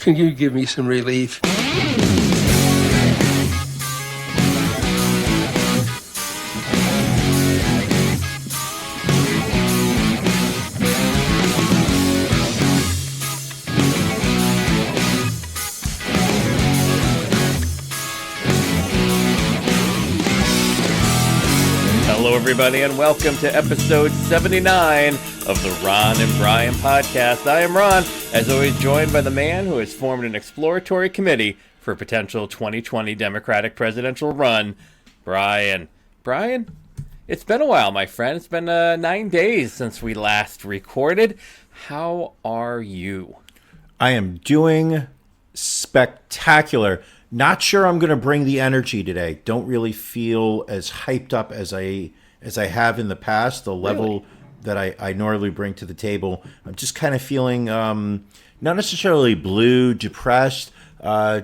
Can you give me some relief? Hello, everybody, and welcome to episode 79 of the Ron and Brian podcast. I am Ron, as always, joined by the man who has formed an exploratory committee for a potential 2020 Democratic presidential run, Brian. Brian, it's been a while, my friend. It's been 9 days since we last recorded. How are you? I am doing spectacular. Not sure I'm going to bring the energy today. Don't really feel as hyped up as I have in the past. The level that I normally bring to the table. I'm just kind of feeling not necessarily blue, depressed.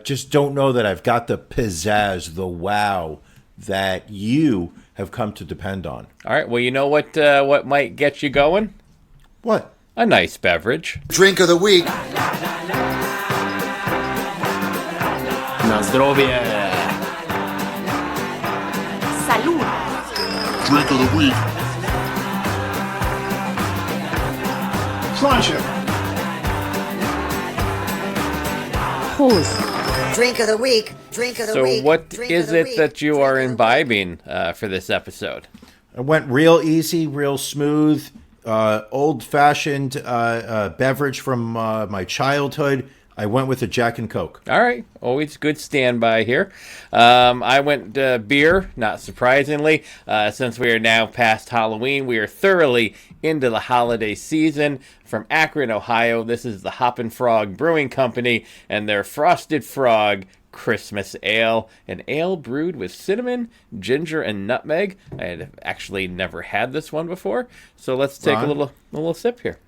Just don't know that I've got the pizzazz, the wow that you have come to depend on. All right. Well, you know what might get you going? What? A nice beverage. Drink of the week. Na zdrowie! Salud. Drink of the week. Proszę! Prost. Drink of the week. Drink of the So week. what Drink is of the it week. that you Drink are of the imbibing for this episode? I went real easy, real smooth, old-fashioned beverage from my childhood. I went with a Jack and Coke. All right. Always good standby here. I went beer, not surprisingly. Since we are now past Halloween, we are thoroughly into the holiday season. From Akron, Ohio, this is the Hoppin' Frog Brewing Company and their Frosted Frog Christmas Ale. An ale brewed with cinnamon, ginger, and nutmeg. I had actually never had this one before, so let's take a Ron? little sip here.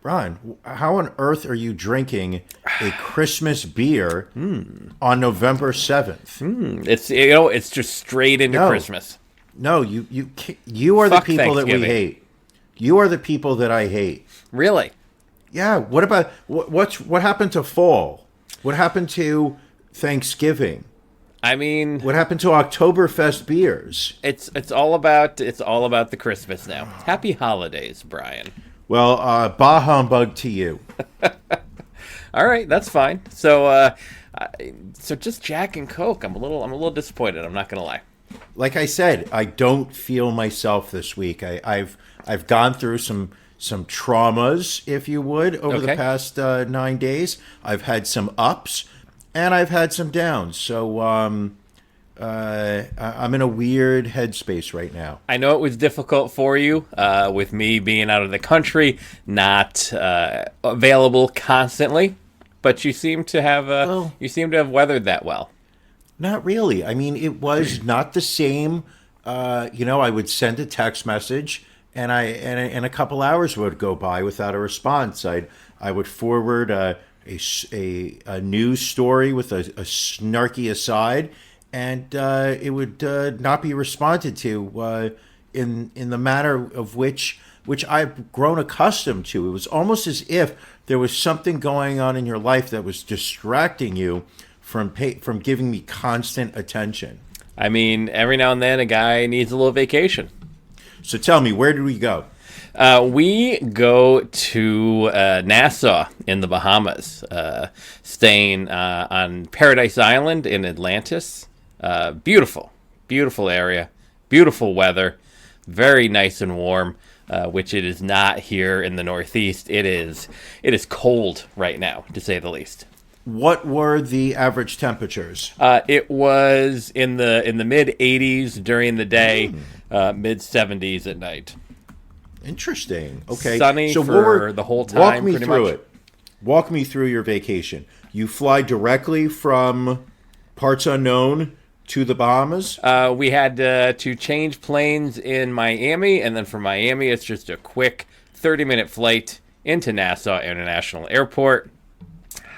Ron, how on earth are you drinking a Christmas beer on November 7th? It's just straight into No. Christmas. No, you are Fuck the people that we Thanksgiving. hate. You are the people that I hate. Really? Yeah. What about what happened to fall? What happened to Thanksgiving? I mean, What happened to Oktoberfest beers? it's all about the Christmas now. Happy holidays, Brian. Well, bah humbug to you. All right, that's fine. So just Jack and Coke. I'm a little disappointed. I'm not gonna lie. Like I said, I don't feel myself this week. I've gone through some traumas, if you would, over the Okay. past 9 days. I've had some ups and I've had some downs. So I'm in a weird headspace right now. I know it was difficult for you with me being out of the country, not available constantly, but you seem to have weathered that well. Not really. I mean, it was not the same. I would send a text message, and a couple hours would go by without a response. I would forward a news story with a snarky aside, and it would not be responded to in the manner of which I've grown accustomed to. It was almost as if there was something going on in your life that was distracting you from giving me constant attention. I mean, every now and then a guy needs a little vacation. So tell me, where did we go? We go to Nassau in the Bahamas, staying on Paradise Island in Atlantis. Beautiful area, beautiful weather, very nice and warm, which it is not here in the Northeast. It is cold right now, to say the least. What were the average temperatures? It was in the mid 80s during the day, mid 70s at night. Interesting. Okay. Sunny so for the whole time, Walk me pretty through much. it. Walk me through your vacation. You fly directly from parts unknown to the Bahamas? We had to change planes in Miami, and then from Miami, it's just a quick 30-minute flight into Nassau International Airport.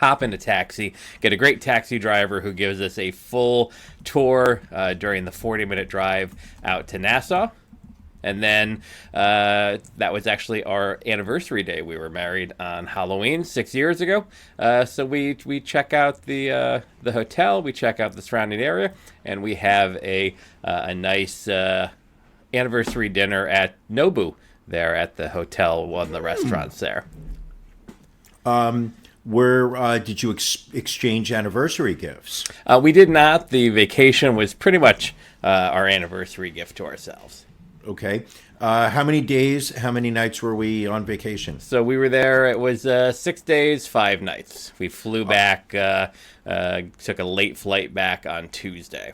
Hop in a taxi, get a great taxi driver who gives us a full tour during the 40-minute drive out to Nassau. And then that was actually our anniversary day. We were married on Halloween 6 years ago. So we check out the hotel, we check out the surrounding area, and we have a nice anniversary dinner at Nobu there at the hotel, one of the restaurants there. Where did you exchange anniversary gifts? We did not. The vacation was pretty much our anniversary gift to ourselves. Okay. How many days, how many nights were we on vacation? So we were there. It was 6 days, 5 nights. We flew back, took a late flight back on Tuesday.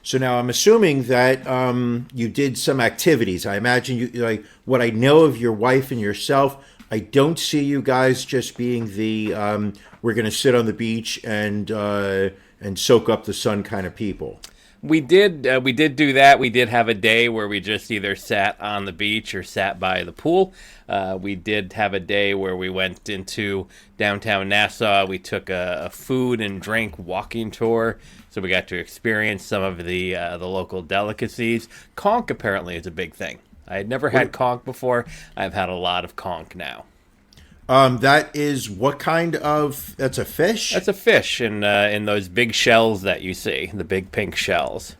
So now I'm assuming that you did some activities. I imagine you, like what I know of your wife and yourself, I don't see you guys just being the we're going to sit on the beach and soak up the sun kind of people. We did do that. We did have a day where we just either sat on the beach or sat by the pool. We did have a day where we went into downtown Nassau. We took a food and drink walking tour, so we got to experience some of the local delicacies. Conch apparently is a big thing. I had never had conch before. I've had a lot of conch now. That is what kind of? That's a fish. That's a fish in those big shells that you see, the big pink shells.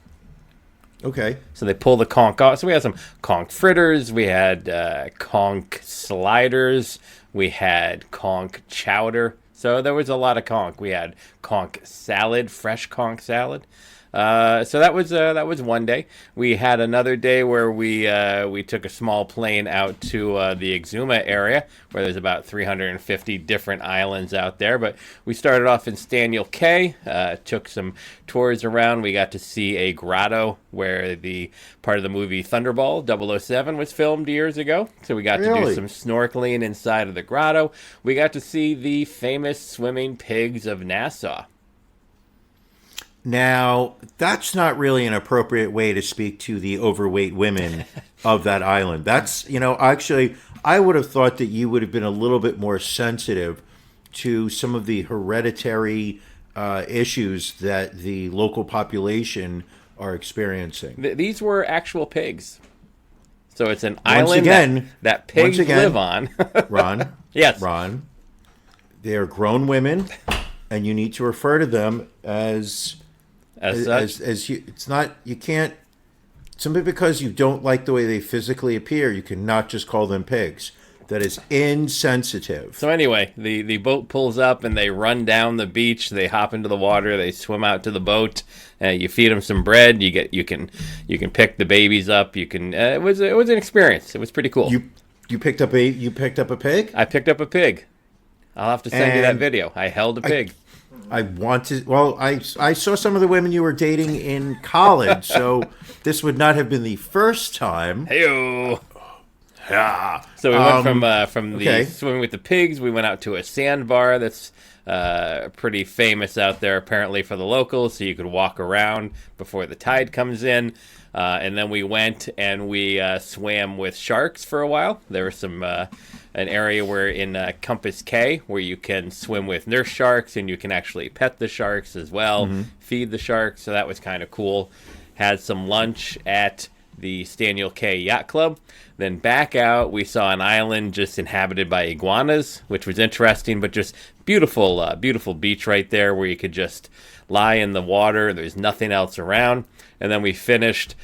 Okay. So they pull the conch off. So we had some conch fritters. We had conch sliders. We had conch chowder. So there was a lot of conch. We had conch salad, fresh conch salad. So that was one day. We had another day where we took a small plane out to the Exuma area, where there's about 350 different islands out there. But we started off in Staniel Cay, took some tours around. We got to see a grotto where the part of the movie Thunderball 007 was filmed years ago. So we got to do some snorkeling inside of the grotto. We got to see the famous swimming pigs of Nassau. Now, that's not really an appropriate way to speak to the overweight women of that island. That's, actually, I would have thought that you would have been a little bit more sensitive to some of the hereditary issues that the local population are experiencing. These were actual pigs. So it's an island that pigs live on. Ron. Yes. Ron. They are grown women, and you need to refer to them as you, it's not, you can't, simply because you don't like the way they physically appear, you cannot just call them pigs. That is insensitive. So anyway, the boat pulls up and they run down the beach. They hop into the water. They swim out to the boat. You feed them some bread. You can pick the babies up. You can. It was an experience. It was pretty cool. You picked up a pig? I picked up a pig. I'll have to send you that video. I held a pig. I saw some of the women you were dating in college, so this would not have been the first time. Hey-o. Yeah. So we went from the swimming with the pigs. We went out to a sandbar that's pretty famous out there, apparently, for the locals, so you could walk around before the tide comes in. And then we went and we swam with sharks for a while. There was an area where in Compass Cay where you can swim with nurse sharks and you can actually pet the sharks as well, feed the sharks. So that was kind of cool. Had some lunch at the Staniel Cay Yacht Club. Then back out, we saw an island just inhabited by iguanas, which was interesting, but just beautiful, beautiful beach right there where you could just lie in the water. There's nothing else around. And then we finished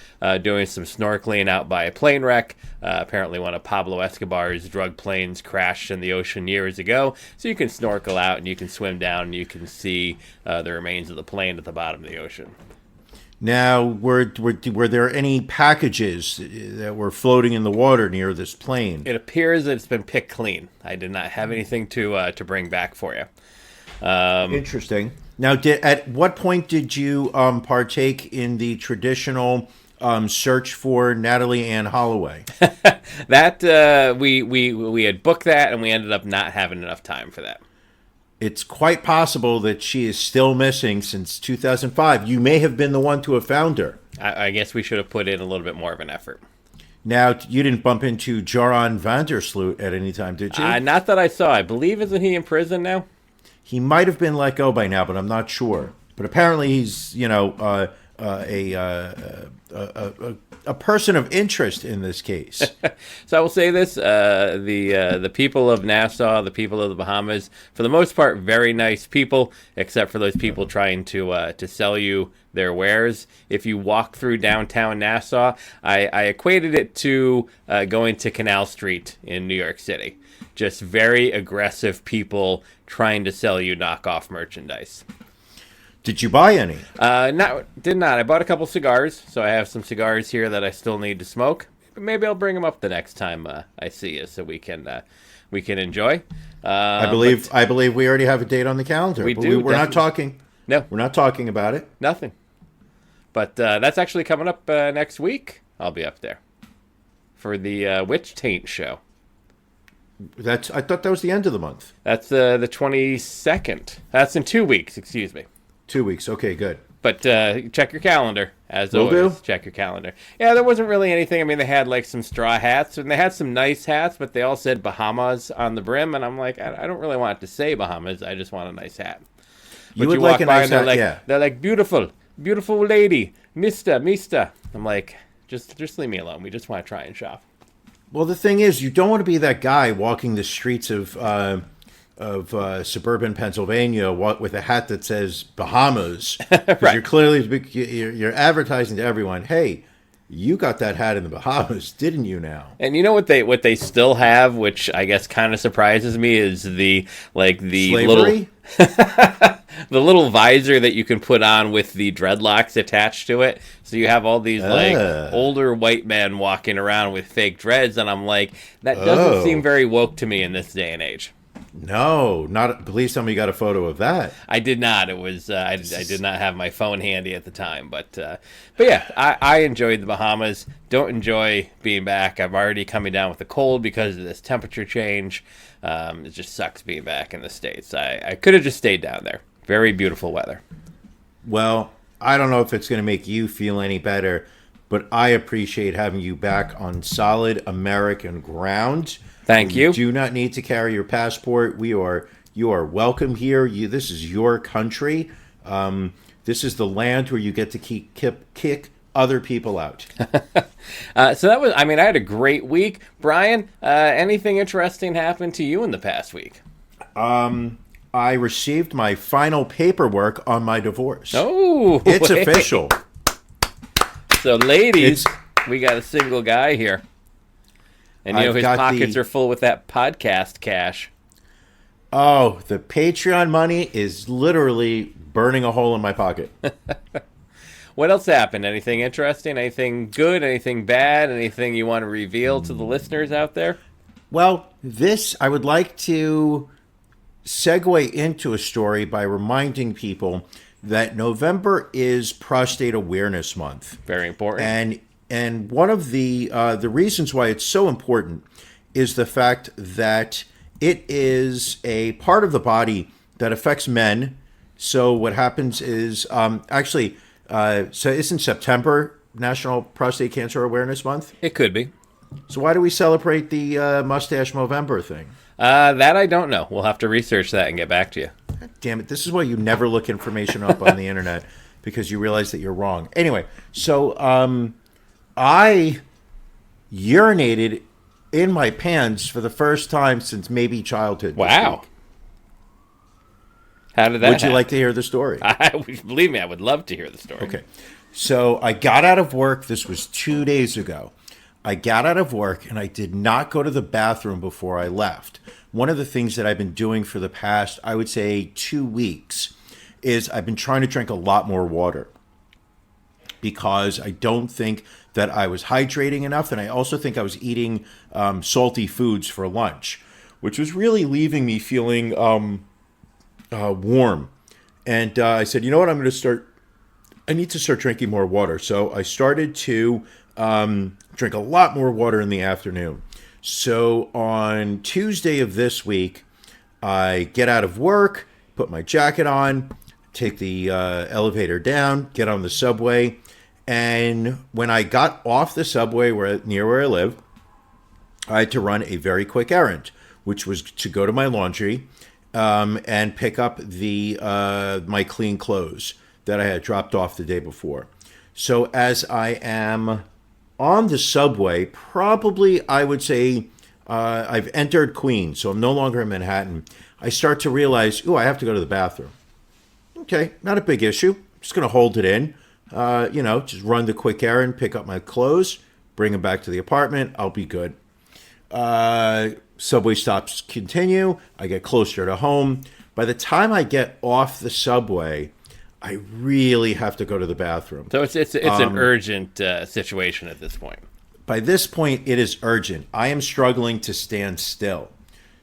doing some snorkeling out by a plane wreck. Apparently one of Pablo Escobar's drug planes crashed in the ocean years ago. So you can snorkel out and you can swim down and you can see the remains of the plane at the bottom of the ocean. Now, were there any packages that were floating in the water near this plane? It appears that it's been picked clean. I did not have anything to bring back for you. Interesting. Now, at what point did you partake in the traditional search for Natalie Ann Holloway? That we had booked that, and we ended up not having enough time for that. It's quite possible that she is still missing since 2005. You may have been the one to have found her. I guess we should have put in a little bit more of an effort. Now, you didn't bump into Joran Vandersloot at any time, did you? Not that I saw. I believe, isn't he in prison now? He might have been let go by now, but I'm not sure. But apparently he's, a person of interest in this case. So I will say this: the people of Nassau, the people of the Bahamas, for the most part, very nice people, except for those people trying to sell you their wares. If you walk through downtown Nassau, I equated it to going to Canal Street in New York City. Just very aggressive people trying to sell you knockoff merchandise. Did you buy any? Did not. I bought a couple cigars, so I have some cigars here that I still need to smoke. Maybe I'll bring them up the next time I see you, so we can enjoy. I believe we already have a date on the calendar. We but do, we're not talking. No, We're not talking about it. nothing. But that's actually coming up next week. I'll be up there for the Witch Taint show. I thought that was the end of the month. That's the 22nd. That's in 2 weeks. Excuse me. 2 weeks. Okay, good. But check your calendar, as Will always. do. Check your calendar. Yeah, there wasn't really anything. I mean, they had like some straw hats, and they had some nice hats, but they all said Bahamas on the brim, and I'm like, I don't really want it to say Bahamas. I just want a nice hat. But You would like a nice and they're hat, like, yeah. they're like, beautiful lady, Mista. I'm like, just leave me alone. We just want to try and shop. Well, the thing is, you don't want to be that guy walking the streets of suburban Pennsylvania with a hat that says Bahamas. Because Right. you're clearly you're advertising to everyone, hey, you got that hat in the Bahamas, didn't you now? And you know what they still have, which I guess kind of surprises me, is the Slavery? the little visor that you can put on with the dreadlocks attached to it. So you have all these like older white men walking around with fake dreads, and I'm like, that doesn't seem very woke to me in this day and age. No, not. Please tell me you got a photo of that. I did not. It was I did not have my phone handy at the time, but yeah, I enjoyed the Bahamas. Don't enjoy being back. I'm already coming down with a cold because of this temperature change. It just sucks being back in the States. I could have just stayed down there. Very beautiful weather. Well, I don't know if it's going to make you feel any better, but I appreciate having you back on solid American ground. Thank you. Do not need to carry your passport. You are welcome here. This is your country. This is the land where you get to kick other people out. So that was. I mean, I had a great week. Brian, anything interesting happened to you in the past week? I received my final paperwork on my divorce. Oh, It's wait. official. So, ladies, we got a single guy here. And, I've his got pockets the- are full with that podcast cash. Oh, the Patreon money is literally burning a hole in my pocket. What else happened? Anything interesting? Anything good? Anything bad? Anything you want to reveal to the listeners out there? Well, I would like to segue into a story by reminding people that November is Prostate Awareness Month. Very important. And one of the reasons why it's so important is the fact that it is a part of the body that affects men. So what happens is so isn't September National Prostate Cancer Awareness Month? It could be. So why do we celebrate the Mustache Movember thing? That I don't know. We'll have to research that and get back to you. Damn it. This is why you never look information up on the internet, because you realize that you're wrong. Anyway, so I urinated in my pants for the first time since maybe childhood. this Wow. week. How did that Would you happen? like to hear the story? Believe me, I would love to hear the story. Okay. So I got out of work. This was 2 days ago. I got out of work and I did not go to the bathroom before I left. One of the things that I've been doing for the past, I would say 2 weeks, is I've been trying to drink a lot more water, because I don't think that I was hydrating enough. And I also think I was eating salty foods for lunch, which was really leaving me feeling warm. And I said, you know what, I need to start drinking more water. So I started to drink a lot more water in the afternoon. So on Tuesday of this week, I get out of work, put my jacket on, take the elevator down, get on the subway. And when I got off the subway near where I live, I had to run a very quick errand, which was to go to my laundry and pick up my clean clothes that I had dropped off the day before. So as I am on the subway, probably I would say I've entered Queens, so I'm no longer in Manhattan. I start to realize, oh, I have to go to the bathroom. Okay, not a big issue. Just going to hold it in. Just run the quick errand, pick up my clothes, bring them back to the apartment. I'll be good. Subway stops continue. I get closer to home. By the time I get off the subway, I really have to go to the bathroom. So it's an urgent situation at this point. By this point, it is urgent. I am struggling to stand still.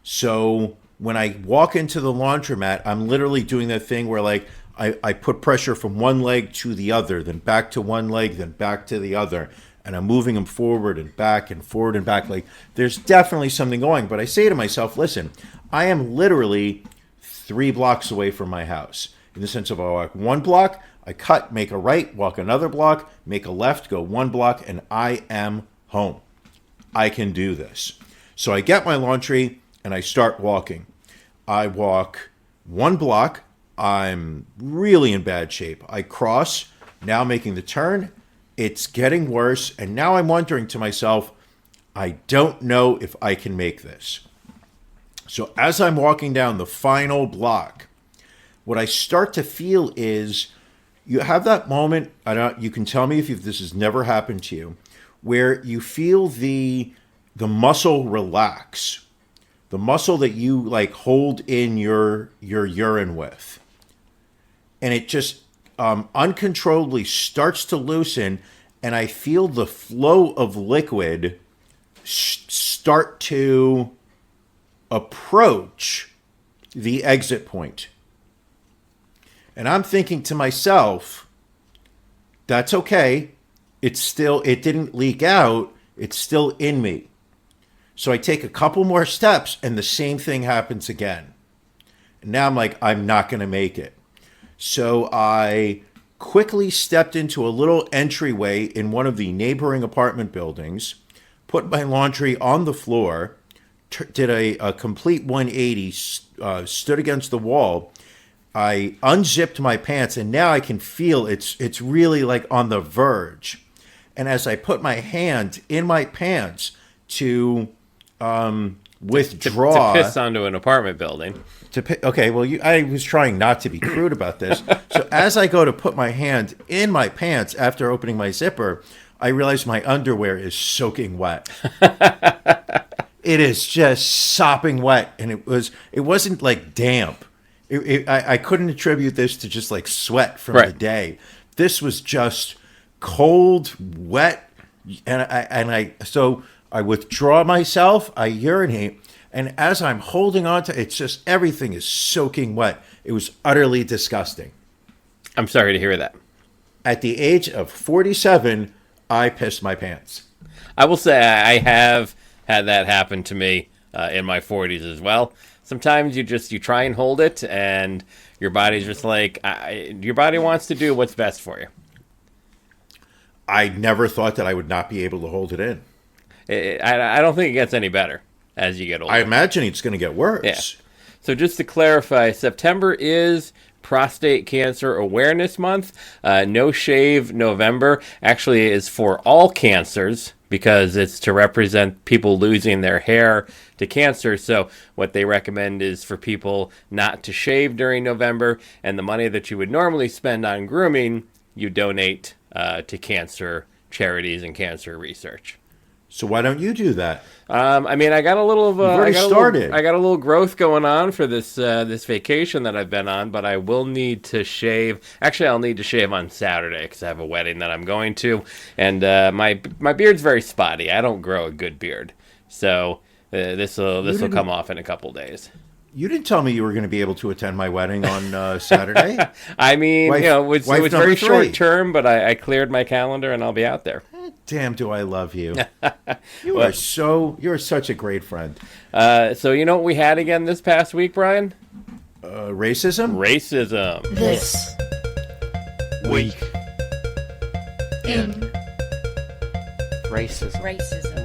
So when I walk into the laundromat, I'm literally doing that thing where like I put pressure from one leg to the other, then back to one leg, then back to the other. And I'm moving them forward and back and forward and back. Like there's definitely something going. But I say to myself, listen, I am literally 3 blocks away from my house. In the sense of I walk 1 block, I cut, make a right, walk another block, make a left, go 1 block, and I am home. I can do this. So I get my laundry and I start walking. I walk 1 block. I'm really in bad shape. I cross, now making the turn. It's getting worse. And now I'm wondering to myself, I don't know if I can make this. So as I'm walking down the final block, what I start to feel is you have that moment, you can tell me if this has never happened to you, where you feel the muscle relax, the muscle that you like hold in your urine with. And it just uncontrollably starts to loosen, and I feel the flow of liquid start to approach the exit point. And I'm thinking to myself, that's okay. It didn't leak out. It's still in me. So I take a couple more steps and the same thing happens again. And now I'm like, I'm not going to make it. So I quickly stepped into a little entryway in one of the neighboring apartment buildings, put my laundry on the floor, did a complete 180, stood against the wall. I unzipped my pants, and now I can feel it's really like on the verge. And as I put my hand in my pants to withdraw... To piss onto an apartment building. Okay, well, I was trying not to be crude about this. So as I go to put my hand in my pants after opening my zipper, I realize my underwear is soaking wet. It is just sopping wet, and it wasn't like damp. I couldn't attribute this to just like sweat from the day. This was just cold, wet, so I withdraw myself, I urinate, and as I'm holding on to it's just everything is soaking wet. It was utterly disgusting. I'm sorry to hear that. At the age of 47, I pissed my pants. I will say I have had that happen to me in my 40s as well. Sometimes you try and hold it, and your body's just like, your body wants to do what's best for you. I never thought that I would not be able to hold it in. I don't think it gets any better as you get older. I imagine it's going to get worse. Yeah. So just to clarify, September is Prostate Cancer Awareness Month. No Shave November actually is for all cancers, because it's to represent people losing their hair to cancer. So what they recommend is for people not to shave during November, and the money that you would normally spend on grooming, you donate to cancer charities and cancer research. So why don't you do that? I got a little of started. I got a little growth going on for this vacation that I've been on, but I will need to shave. Actually, I'll need to shave on Saturday because I have a wedding that I'm going to, and my beard's very spotty. I don't grow a good beard, so this will come off in a couple days. You didn't tell me you were going to be able to attend my wedding on Saturday. It was very short term, but I cleared my calendar and I'll be out there. Damn, do I love you. You're such a great friend. So you know what we had again this past week, Brian? Racism? Racism. This Week. in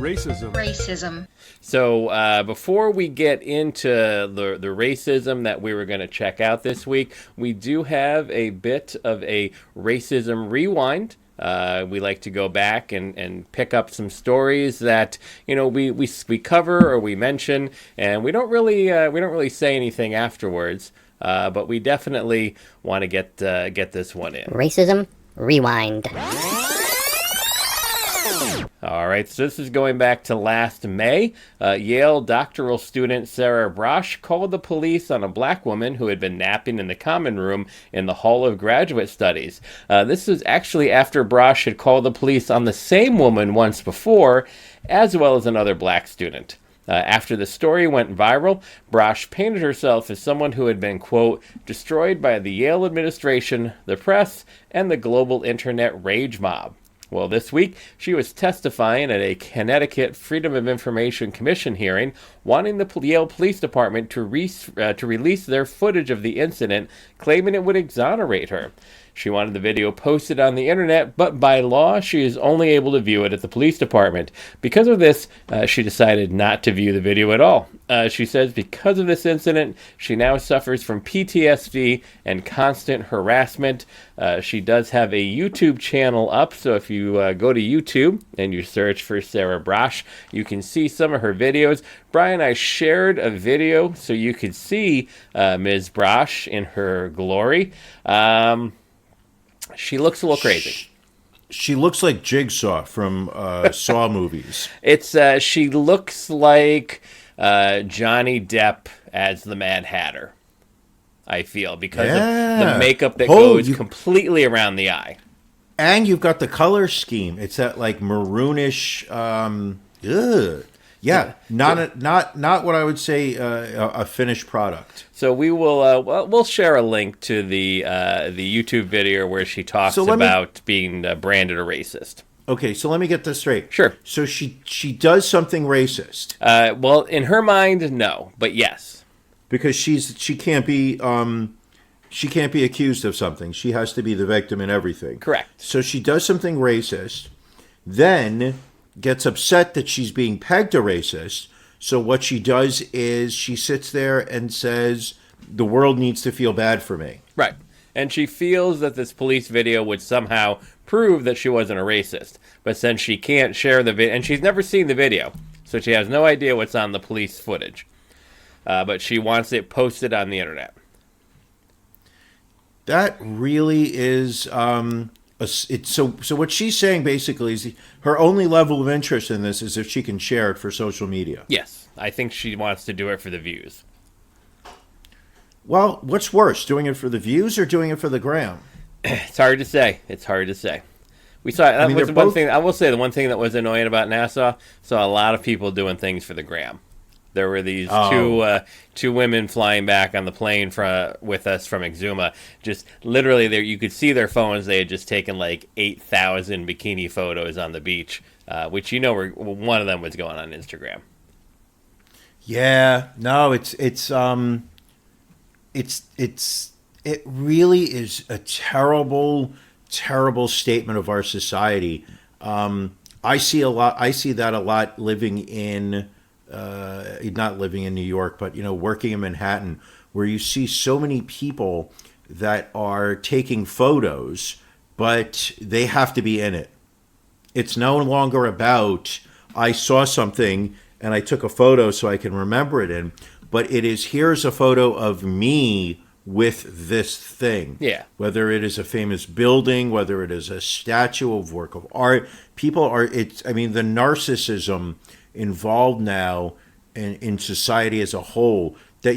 Racism. So before we get into the racism that we were going to check out this week, we do have a bit of a racism rewind We like to go back and pick up some stories that we cover or we mention, and we don't really say anything afterwards. But we definitely want to get this one in. Racism Rewind. All right, so this is going back to last May. Yale doctoral student Sarah Brosh called the police on a black woman who had been napping in the common room in the Hall of Graduate Studies. This was actually after Brosh had called the police on the same woman once before, as well as another black student. After the story went viral, Brosh painted herself as someone who had been, quote, destroyed by the Yale administration, the press, and the global internet rage mob. Well, this week, she was testifying at a Connecticut Freedom of Information Commission hearing, wanting the Yale Police Department to release their footage of the incident, claiming it would exonerate her. She wanted the video posted on the internet, but by law, she is only able to view it at the police department. Because of this, she decided not to view the video at all. She says because of this incident, she now suffers from PTSD and constant harassment. She does have a YouTube channel up, so if you go to YouTube and you search for Sarah Brosh, you can see some of her videos. Brian, I shared a video so you could see Ms. Brosh in her glory. She looks a little crazy. She looks like Jigsaw from Saw movies. She looks like Johnny Depp as the Mad Hatter, I feel, because of the makeup that goes completely around the eye. And you've got the color scheme. It's that like maroonish. Not what I would say a finished product. So we will we'll share a link to the YouTube video where she talks about being branded a racist. Okay, so let me get this straight. Sure. So she does something racist. Well, in her mind, no, but yes, because she can't be accused of something. She has to be the victim in everything. Correct. So she does something racist, then gets upset that she's being pegged a racist. So what she does is she sits there and says, the world needs to feel bad for me. Right. And she feels that this police video would somehow prove that she wasn't a racist. But since she can't share the video, and she's never seen the video, so she has no idea what's on the police footage. But she wants it posted on the internet. That really is... So what she's saying basically is her only level of interest in this is if she can share it for social media. Yes, I think she wants to do it for the views. Well, what's worse, doing it for the views or doing it for the gram? It's hard to say. We saw that was one thing. I will say the one thing that was annoying about Nassau. Saw a lot of people doing things for the gram. There were these two women flying back on the plane with us from Exuma. Just literally, there you could see their phones. They had just taken like 8,000 bikini photos on the beach, which one of them was going on Instagram. Yeah, no, it really is a terrible statement of our society. I see that a lot living in. Not living in New York, but working in Manhattan, where you see so many people that are taking photos, but they have to be in it. It's no longer about I saw something and I took a photo so I can remember it in, but it is here's a photo of me with this thing. Yeah. Whether it is a famous building, whether it is a statue of work of art, the narcissism involved now in society as a whole, that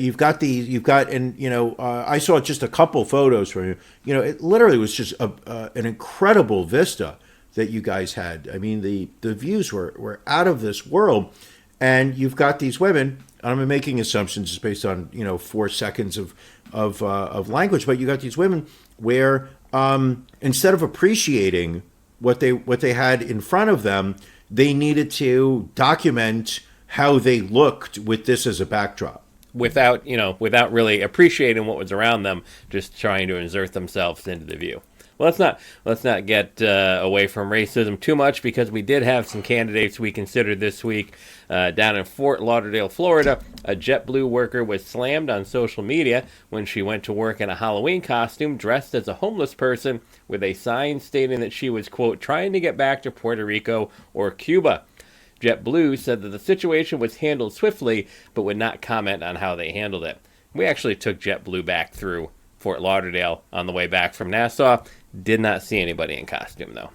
I saw just a couple photos from you. It literally was just an incredible vista that you guys had. I mean, the views were out of this world, and you've got these women. I'm making assumptions just based on 4 seconds of language, but you got these women where instead of appreciating what they had in front of them, they needed to document how they looked with this as a backdrop. Without really appreciating what was around them, just trying to insert themselves into the view. let's not get away from racism too much, because we did have some candidates we considered this week. Down in Fort Lauderdale, Florida, a JetBlue worker was slammed on social media when she went to work in a Halloween costume dressed as a homeless person with a sign stating that she was, quote, trying to get back to Puerto Rico or Cuba. JetBlue said that the situation was handled swiftly, but would not comment on how they handled it. We actually took JetBlue back through Fort Lauderdale on the way back from Nassau. Did not see anybody in costume, though.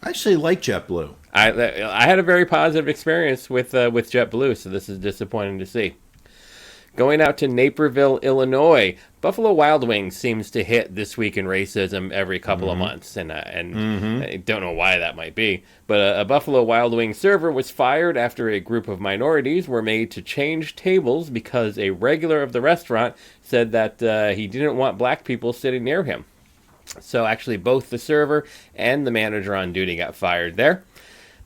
I actually like JetBlue. I had a very positive experience with JetBlue, so this is disappointing to see. Going out to Naperville, Illinois, Buffalo Wild Wings seems to hit This Week in Racism every couple of months, and I don't know why that might be. But a Buffalo Wild Wings server was fired after a group of minorities were made to change tables because a regular of the restaurant said that he didn't want black people sitting near him. So actually both the server and the manager on duty got fired there.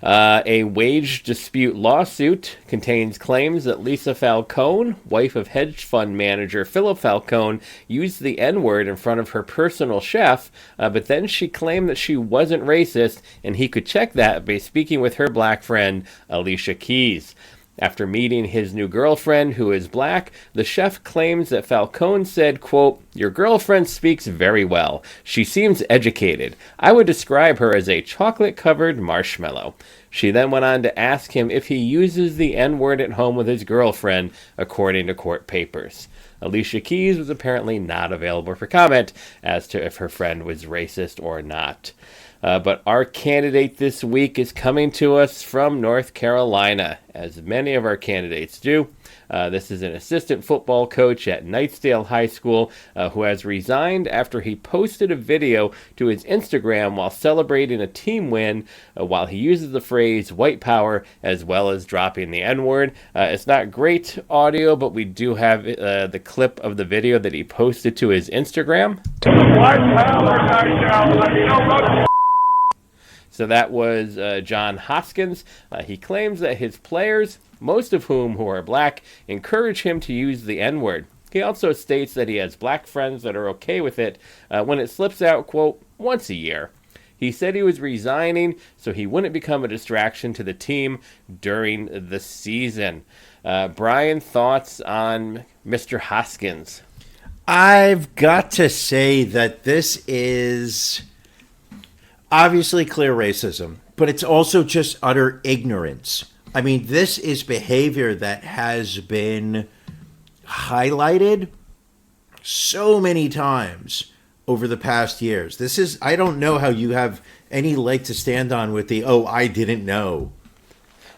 A wage dispute lawsuit contains claims that Lisa Falcone, wife of hedge fund manager Philip Falcone, used the N-word in front of her personal chef, but then she claimed that she wasn't racist, and he could check that by speaking with her black friend, Alicia Keys. After meeting his new girlfriend, who is black, the chef claims that Falcone said, quote, "Your girlfriend speaks very well. She seems educated. I would describe her as a chocolate-covered marshmallow." She then went on to ask him if he uses the N-word at home with his girlfriend, according to court papers. Alicia Keys was apparently not available for comment as to if her friend was racist or not. But our candidate this week is coming to us from North Carolina, as many of our candidates do. This is an assistant football coach at Knightsdale High School who has resigned after he posted a video to his Instagram while celebrating a team win, while he uses the phrase white power as well as dropping the N-word. It's not great audio, but we do have the clip of the video that he posted to his Instagram. So that was John Hoskins. He claims that his players, most of whom who are black, encourage him to use the N-word. He also states that he has black friends that are okay with it when it slips out, quote, once a year. He said he was resigning so he wouldn't become a distraction to the team during the season. Brian, thoughts on Mr. Hoskins? I've got to say that this is obviously clear racism, but it's also just utter ignorance. I mean, this is behavior that has been highlighted so many times over the past years. This is, I don't know how you have any leg to stand on with the, oh, I didn't know.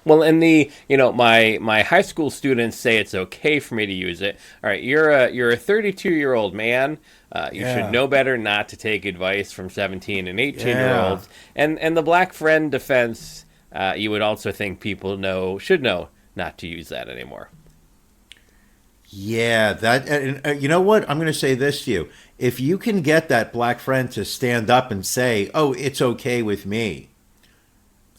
Well, and my high school students say it's okay for me to use it. All right, you're a 32-year-old man. You should know better not to take advice from 17 and 18-year-olds. And the black friend defense, you would also think people should know not to use that anymore. Yeah, that, and you know what? I'm going to say this to you. If you can get that black friend to stand up and say, oh, it's okay with me.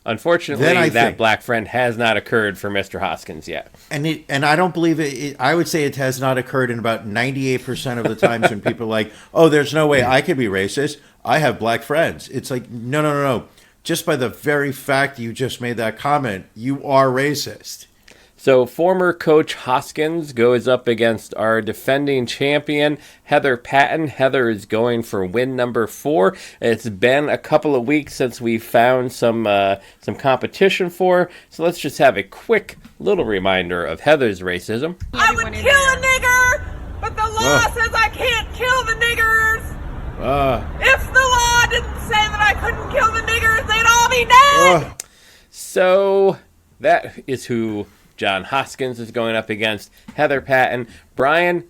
Unfortunately, that black friend has not occurred for Mr. Hoskins yet. And I don't believe it. I would say it has not occurred in about 98% of the times when people are like, oh, there's no way I could be racist. I have black friends. It's like, no. Just by the very fact you just made that comment, you are racist. So former coach Hoskins goes up against our defending champion, Heather Patton. Heather is going for win number 4. It's been a couple of weeks since we found some competition for her. So let's just have a quick little reminder of Heather's racism. I would kill a nigger, but the law says I can't kill the niggers. If the law didn't say that I couldn't kill the niggers, they'd all be dead. So that is who John Hoskins is going up against, Heather Patton. Brian,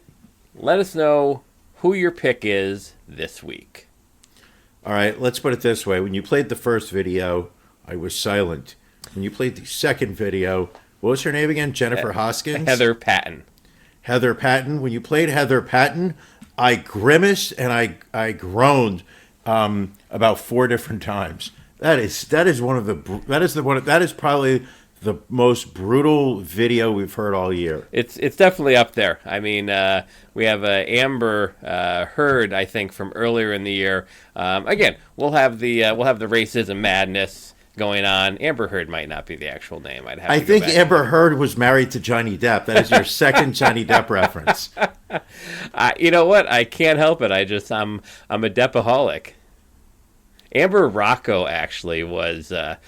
let us know who your pick is this week. All right, let's put it this way. When you played the first video, I was silent. When you played the second video, what was her name again? Jennifer Hoskins? Heather Patton. Heather Patton. When you played Heather Patton, I grimaced and I groaned about 4 different times. That is probably the most brutal video we've heard all year. It's definitely up there. I mean, we have Amber Heard, I think, from earlier in the year. Again, we'll have the racism madness going on. Amber Heard might not be the actual name. I think Amber Heard was married to Johnny Depp. That is your second Johnny Depp reference. You know what? I can't help it. I'm a Deppaholic. Amber Rocco actually was the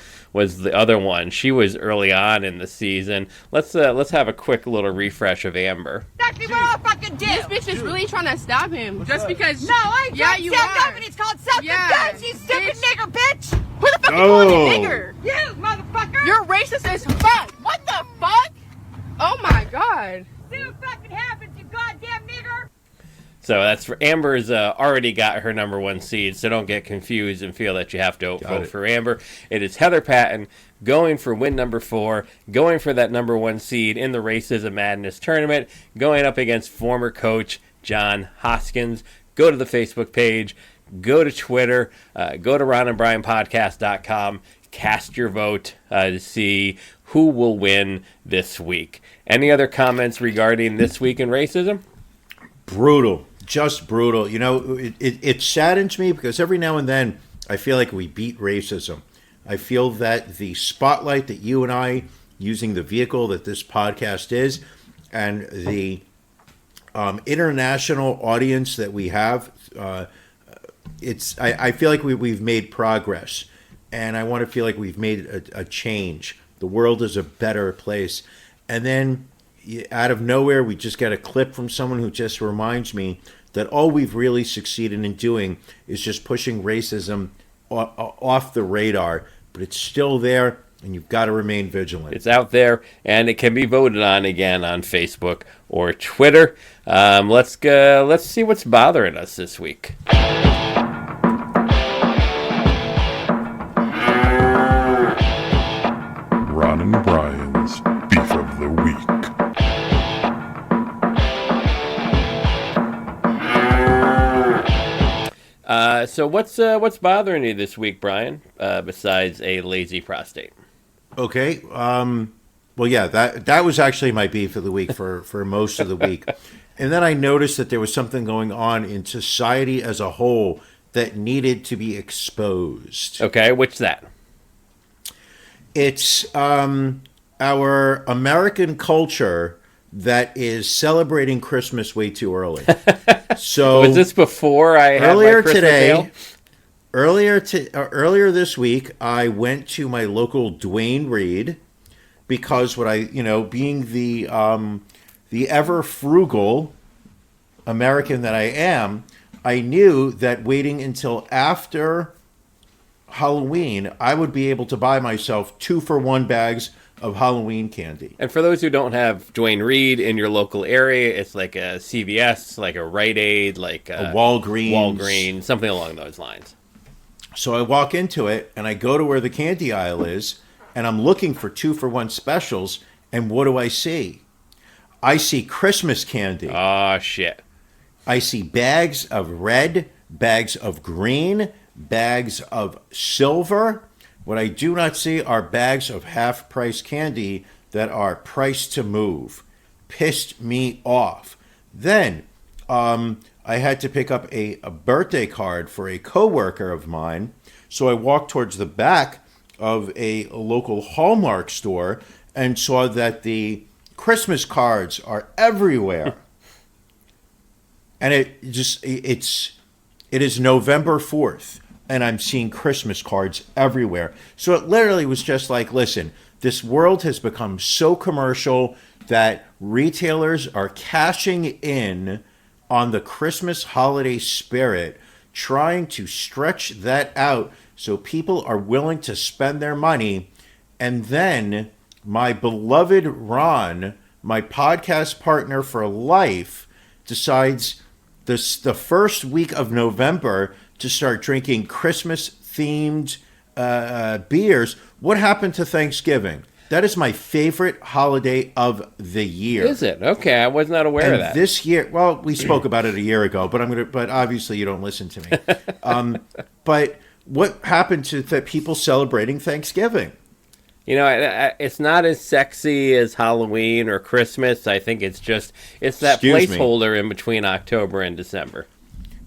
other one. She was early on in the season. Let's have a quick little refresh of Amber. Exactly what I fucking do. This bitch is really trying to stop him just because. No, I Yeah, don't you stand are. up and it's called self-defense, Yeah, you stupid bitch. nigger bitch. Who the fuck you calling a nigger? You motherfucker. You're racist as fuck. What the fuck? Oh my god. See what fucking happens, you goddamn nigger. So that's for Amber's already got her number 1 seed, so don't get confused and feel that you have to vote for Amber. It is Heather Patton going for win number 4, going for that number 1 seed in the Racism Madness tournament, going up against former coach John Hoskins. Go to the Facebook page, go to Twitter, go to RonandBrianPodcast.com, cast your vote to see who will win this week. Any other comments regarding this week in racism? Brutal. Just brutal. You know, it saddens me because every now and then I feel like we beat racism. I feel that the spotlight that you and I, using the vehicle that this podcast is, and the international audience that we have, I feel like we've made progress, and I want to feel like we've made a change. The world is a better place. And then out of nowhere, we just get a clip from someone who just reminds me that all we've really succeeded in doing is just pushing racism off the radar. But it's still there, and you've got to remain vigilant. It's out there, and it can be voted on again on Facebook or Twitter. Let's see what's bothering us this week. Ron and Brian's Beef of the Week. So what's bothering you this week, Brian? Besides a lazy prostate. Okay. Well, yeah, that was actually my beef of the week for most of the week. And then I noticed that there was something going on in society as a whole that needed to be exposed. Okay, what's that? It's our American culture that is celebrating Christmas way too early. So Was this before I had my Christmas ale? Earlier this week, I went to my local Duane Reade because being the ever frugal American that I am, I knew that waiting until after Halloween, I would be able to buy myself 2-for-1 bags of Halloween candy. And for those who don't have Duane Reade in your local area, it's like a CVS, like a Rite Aid, like A Walgreens. something along those lines. So I walk into it, and I go to where the candy aisle is, and I'm looking for 2-for-1 specials, and what do I see? I see Christmas candy. Oh, shit. I see bags of red, bags of green, bags of silver. What I do not see are bags of half-price candy that are priced to move. Pissed me off. Then I had to pick up a birthday card for a coworker of mine. So I walked towards the back of a local Hallmark store and saw that the Christmas cards are everywhere. And it is November 4th. And I'm seeing Christmas cards everywhere. So it literally was just like, listen, this world has become so commercial that retailers are cashing in on the Christmas holiday spirit, trying to stretch that out so people are willing to spend their money. And then my beloved Ron, my podcast partner for life, decides the first week of November to start drinking Christmas-themed beers. What happened to Thanksgiving? That is my favorite holiday of the year. Is it? Okay, I was not aware of that. This year, well, we spoke about it a year ago, but obviously you don't listen to me. But what happened to the people celebrating Thanksgiving? You know, it's not as sexy as Halloween or Christmas. I think it's that Excuse me. placeholder in between October and December.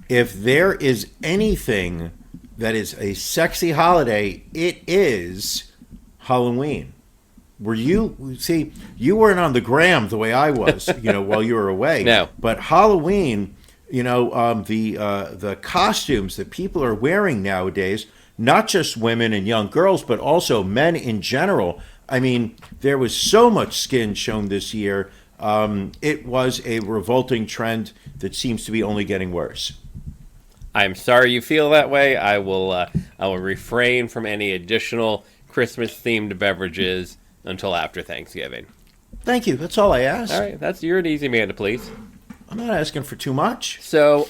If there is anything that is a sexy holiday, it is Halloween. You weren't on the gram the way I was, while you were away. No. But Halloween, the costumes that people are wearing nowadays, not just women and young girls, but also men in general. I mean, there was so much skin shown this year. It was a revolting trend that seems to be only getting worse. I'm sorry you feel that way. I will refrain from any additional Christmas-themed beverages until after Thanksgiving. Thank you. That's all I asked. All right, you're an easy man to please. I'm not asking for too much. So,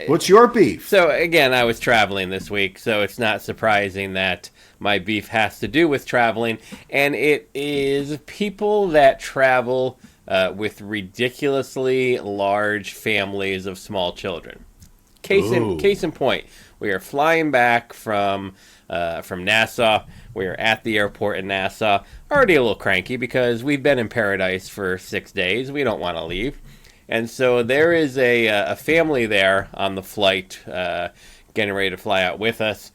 what's your beef? So again, I was traveling this week, so it's not surprising that my beef has to do with traveling, and it is people that travel with ridiculously large families of small children. Case in point, we are flying back from Nassau. We are at the airport in Nassau, already a little cranky because we've been in paradise for 6 days. We don't want to leave. And so there is a family there on the flight getting ready to fly out with us.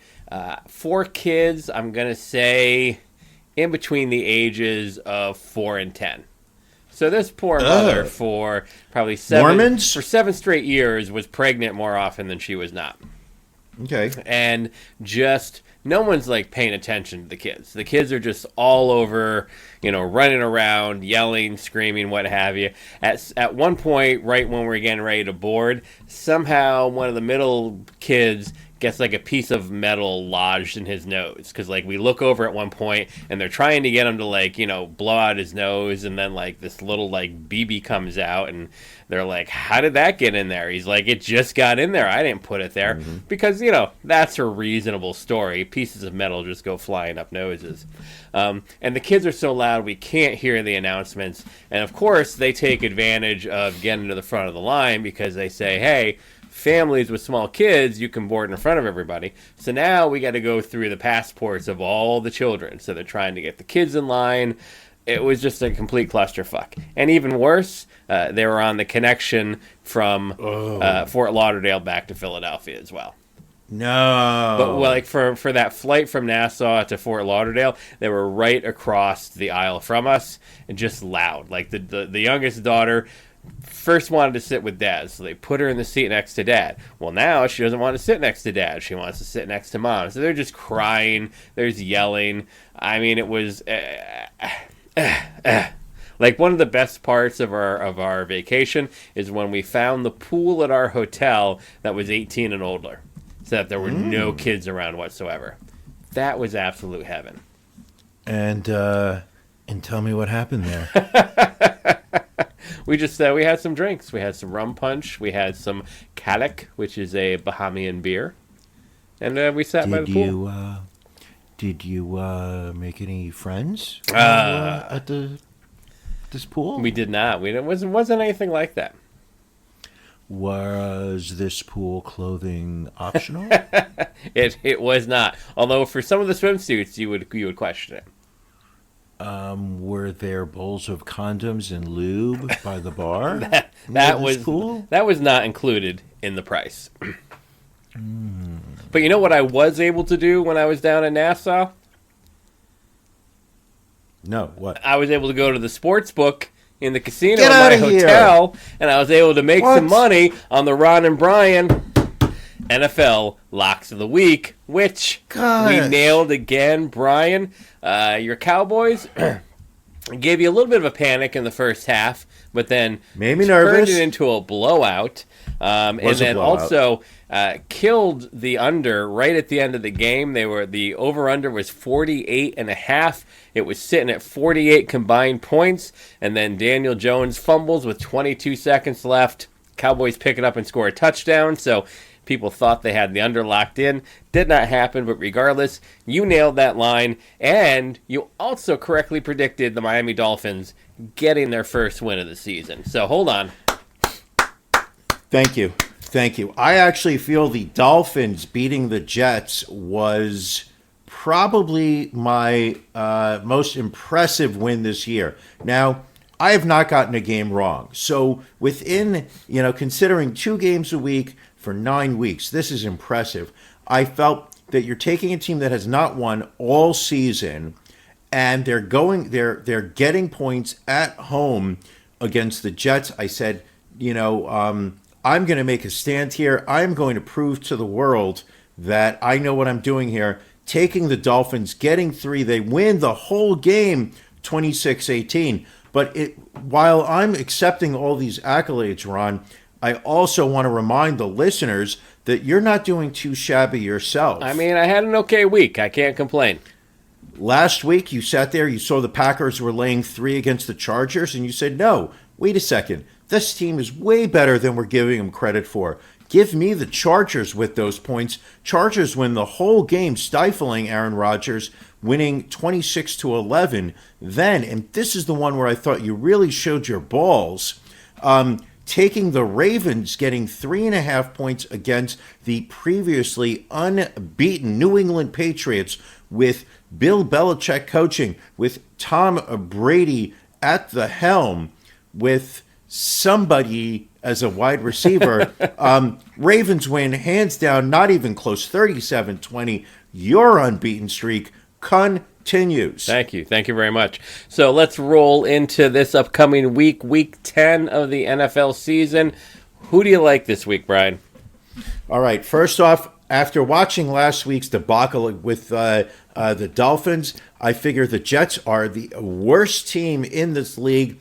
4 kids, I'm going to say, in between the ages of 4 and 10. So this poor mother for probably 7 straight years was pregnant more often than she was not. Okay. And just no one's like paying attention to the kids. The kids are just all over, running around, yelling, screaming, what have you. At one point, right when we're getting ready to board, somehow one of the middle kids gets like a piece of metal lodged in his nose, because like we look over at one point and they're trying to get him to blow out his nose, and then like this little like BB comes out and they're like, how did that get in there? He's like, it just got in there, I didn't put it there. Because that's a reasonable story. Pieces of metal just go flying up noses, and the kids are so loud we can't hear the announcements, and of course they take advantage of getting to the front of the line because they say, hey, families with small kids, you can board in front of everybody. So now we got to go through the passports of all the children. So they're trying to get the kids in line. It was just a complete clusterfuck. And even worse, they were on the connection from Fort Lauderdale back to Philadelphia as well. No. But like for that flight from Nassau to Fort Lauderdale, they were right across the aisle from us and just loud. Like the youngest daughter first wanted to sit with Dad, so they put her in the seat next to Dad. Well, now she doesn't want to sit next to Dad. She wants to sit next to Mom. So they're just crying. There's yelling. I mean, it was like one of the best parts of our vacation is when we found the pool at our hotel that was 18 and older, so that there were no kids around whatsoever. That was absolute heaven. And tell me what happened there. We had some drinks. We had some rum punch. We had some Kalik, which is a Bahamian beer. And we sat by the pool. Did you make any friends at this pool? We did not. It wasn't anything like that. Was this pool clothing optional? It was not. Although for some of the swimsuits, you would question it. Were there bowls of condoms and lube by the bar? that was cool. That was not included in the price. But you know what I was able to do when I was down in Nassau? No, what? I was able to go to the sports book in the casino Get in out my of hotel, here. and I was able to make some money on the Ron and Brian NFL Locks of the Week, which we nailed again. Brian, your Cowboys gave you a little bit of a panic in the first half, but then made me turned nervous. it into a blowout, and then also killed the under right at the end of the game. The over-under was 48.5. It was sitting at 48 combined points, and then Daniel Jones fumbles with 22 seconds left. Cowboys pick it up and score a touchdown, so people thought they had the under locked in. Did not happen, but regardless, you nailed that line, and you also correctly predicted the Miami Dolphins getting their first win of the season. So hold on. Thank you. I actually feel the Dolphins beating the Jets was probably my most impressive win this year. Now, I have not gotten a game wrong. So within, considering 2 games a week for 9 weeks, this is impressive. I felt that you're taking a team that has not won all season, and they're getting points at home against the Jets. I said, I'm going to make a stand here. I'm going to prove to the world that I know what I'm doing here. Taking the Dolphins, getting 3, they win the whole game 26-18. But while I'm accepting all these accolades, Ron, I also want to remind the listeners that you're not doing too shabby yourself. I mean, I had an okay week. I can't complain. Last week, you sat there, you saw the Packers were laying 3 against the Chargers, and you said, no, wait a second. This team is way better than we're giving them credit for. Give me the Chargers with those points. Chargers win the whole game, stifling Aaron Rodgers, winning 26-11. Then, and this is the one where I thought you really showed your balls, taking the Ravens, getting 3.5 points against the previously unbeaten New England Patriots with Bill Belichick coaching, with Tom Brady at the helm, with somebody as a wide receiver. Ravens win, hands down, not even close, 37-20. Your unbeaten streak continues. Thank you. Thank you very much. So let's roll into this upcoming week, week 10 of the NFL season. Who do you like this week, Brian? All right. First off, after watching last week's debacle with the Dolphins, I figure the Jets are the worst team in this league.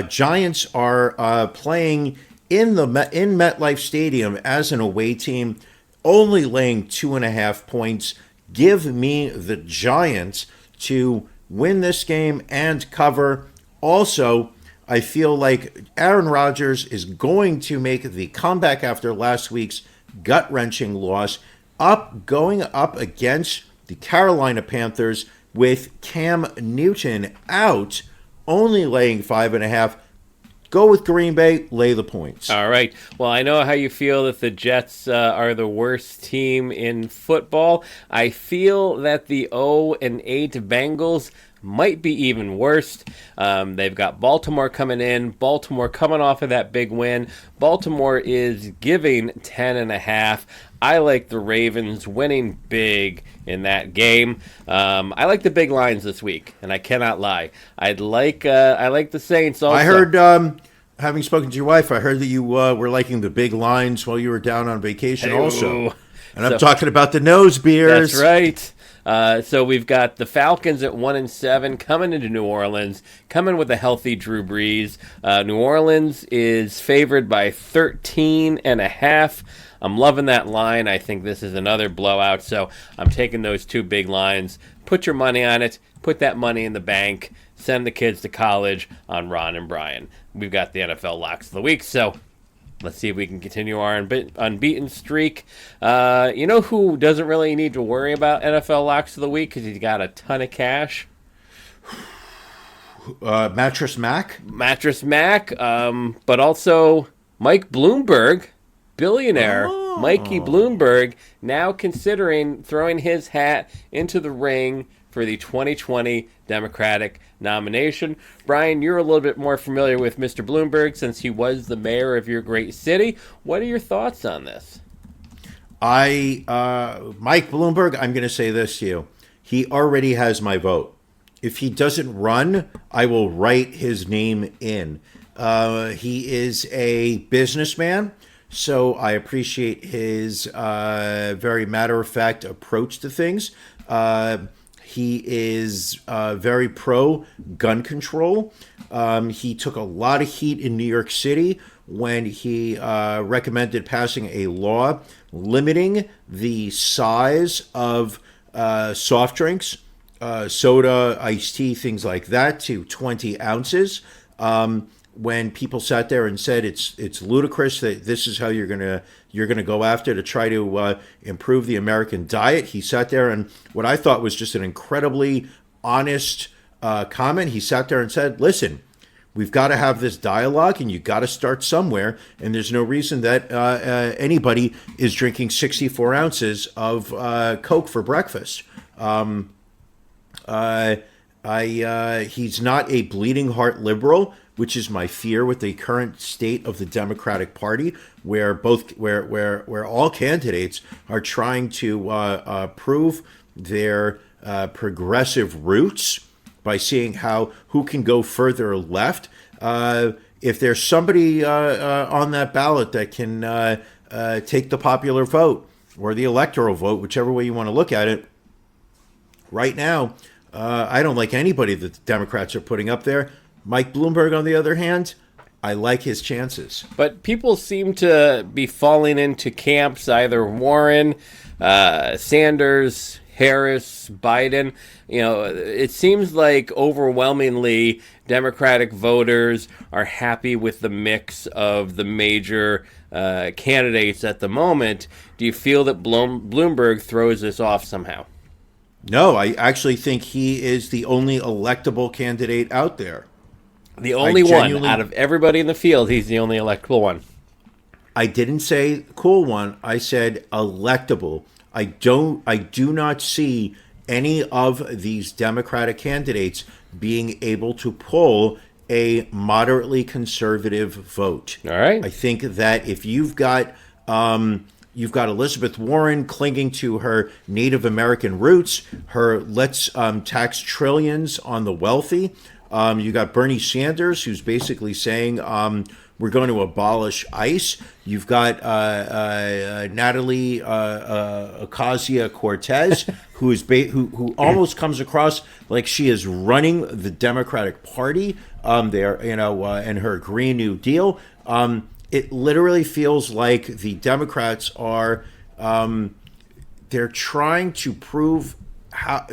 Giants are playing in MetLife Stadium as an away team, only laying 2.5 points. Give me the Giants to win this game and cover. Also, I feel like Aaron Rodgers is going to make the comeback after last week's gut-wrenching loss, going up against the Carolina Panthers with Cam Newton out, only laying 5.5. Go with Green Bay, lay the points. All right. Well, I know how you feel that the Jets are the worst team in football. I feel that the 0-8 Bengals might be even worse. They've got Baltimore coming in. Baltimore coming off of that big win. Baltimore is giving 10.5. I like the Ravens winning big in that game. I like the big lines this week, and I cannot lie. I like the Saints also. I heard, having spoken to your wife, I heard that you were liking the big lines while you were down on vacation also. And I'm talking about the nose beers. That's right. So we've got the Falcons at 1-7 coming into New Orleans, coming with a healthy Drew Brees. New Orleans is favored by 13.5. I'm loving that line. I think this is another blowout, so I'm taking those 2 big lines. Put your money on it. Put that money in the bank. Send the kids to college on Ron and Brian. We've got the NFL locks of the week, so let's see if we can continue our unbeaten streak. You know who doesn't really need to worry about NFL locks of the week because he's got a ton of cash? Mattress Mac? Mattress Mac, but also Mike Bloomberg, billionaire. Mikey Bloomberg now considering throwing his hat into the ring for the 2020 Democratic nomination. Brian, you're a little bit more familiar with Mr. Bloomberg since he was the mayor of your great city. What are your thoughts on this? Mike Bloomberg, I'm going to say this to you. He already has my vote. If he doesn't run, I will write his name in. He is a businessman, so I appreciate his very matter-of-fact approach to things. He is very pro-gun control. He took a lot of heat in New York City when he recommended passing a law limiting the size of soft drinks, soda, iced tea, things like that, to 20 ounces. When people sat there and said it's ludicrous that this is how you're gonna go after to try to improve the American diet, he sat there and what I thought was just an incredibly honest comment. He sat there and said, "Listen, we've got to have this dialogue, and you got to start somewhere. And there's no reason that anybody is drinking 64 ounces of Coke for breakfast." He's not a bleeding heart liberal, which is my fear with the current state of the Democratic Party, where all candidates are trying to prove their progressive roots by seeing who can go further left. If there's somebody on that ballot that can take the popular vote or the electoral vote, whichever way you want to look at it, right now, I don't like anybody that the Democrats are putting up there. Mike Bloomberg, on the other hand, I like his chances. But people seem to be falling into camps, either Warren, Sanders, Harris, Biden. You know, it seems like overwhelmingly Democratic voters are happy with the mix of the major candidates at the moment. Do you feel that Bloomberg throws this off somehow? No, I actually think he is the only electable candidate out there. The only one out of everybody in the field, he's the only electable one. I didn't say cool one. I said electable. I do not see any of these Democratic candidates being able to pull a moderately conservative vote. All right. I think that if you've got Elizabeth Warren clinging to her Native American roots, her let's tax trillions on the wealthy. You got Bernie Sanders, who's basically saying we're going to abolish ICE. You've got Natalie Ocasio-Cortez, who almost comes across like she is running the Democratic Party. And her Green New Deal. It literally feels like the Democrats are they're trying to prove how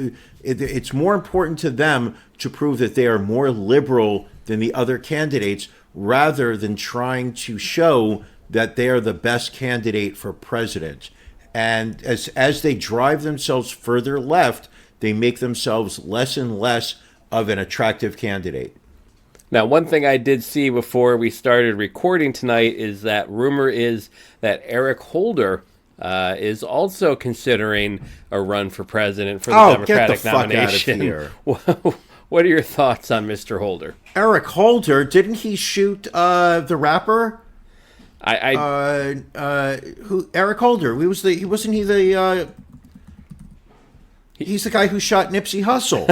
it's more important to them to prove that they are more liberal than the other candidates, rather than trying to show that they are the best candidate for president. And as they drive themselves further left, they make themselves less and less of an attractive candidate. Now, one thing I did see before we started recording tonight is that rumor is that Eric Holder is also considering a run for president for the Democratic nomination. Get the fuck out of here. What are your thoughts on Mr. Holder? Eric Holder, didn't he shoot the rapper? Who? Eric Holder. He's the guy who shot Nipsey Hussle.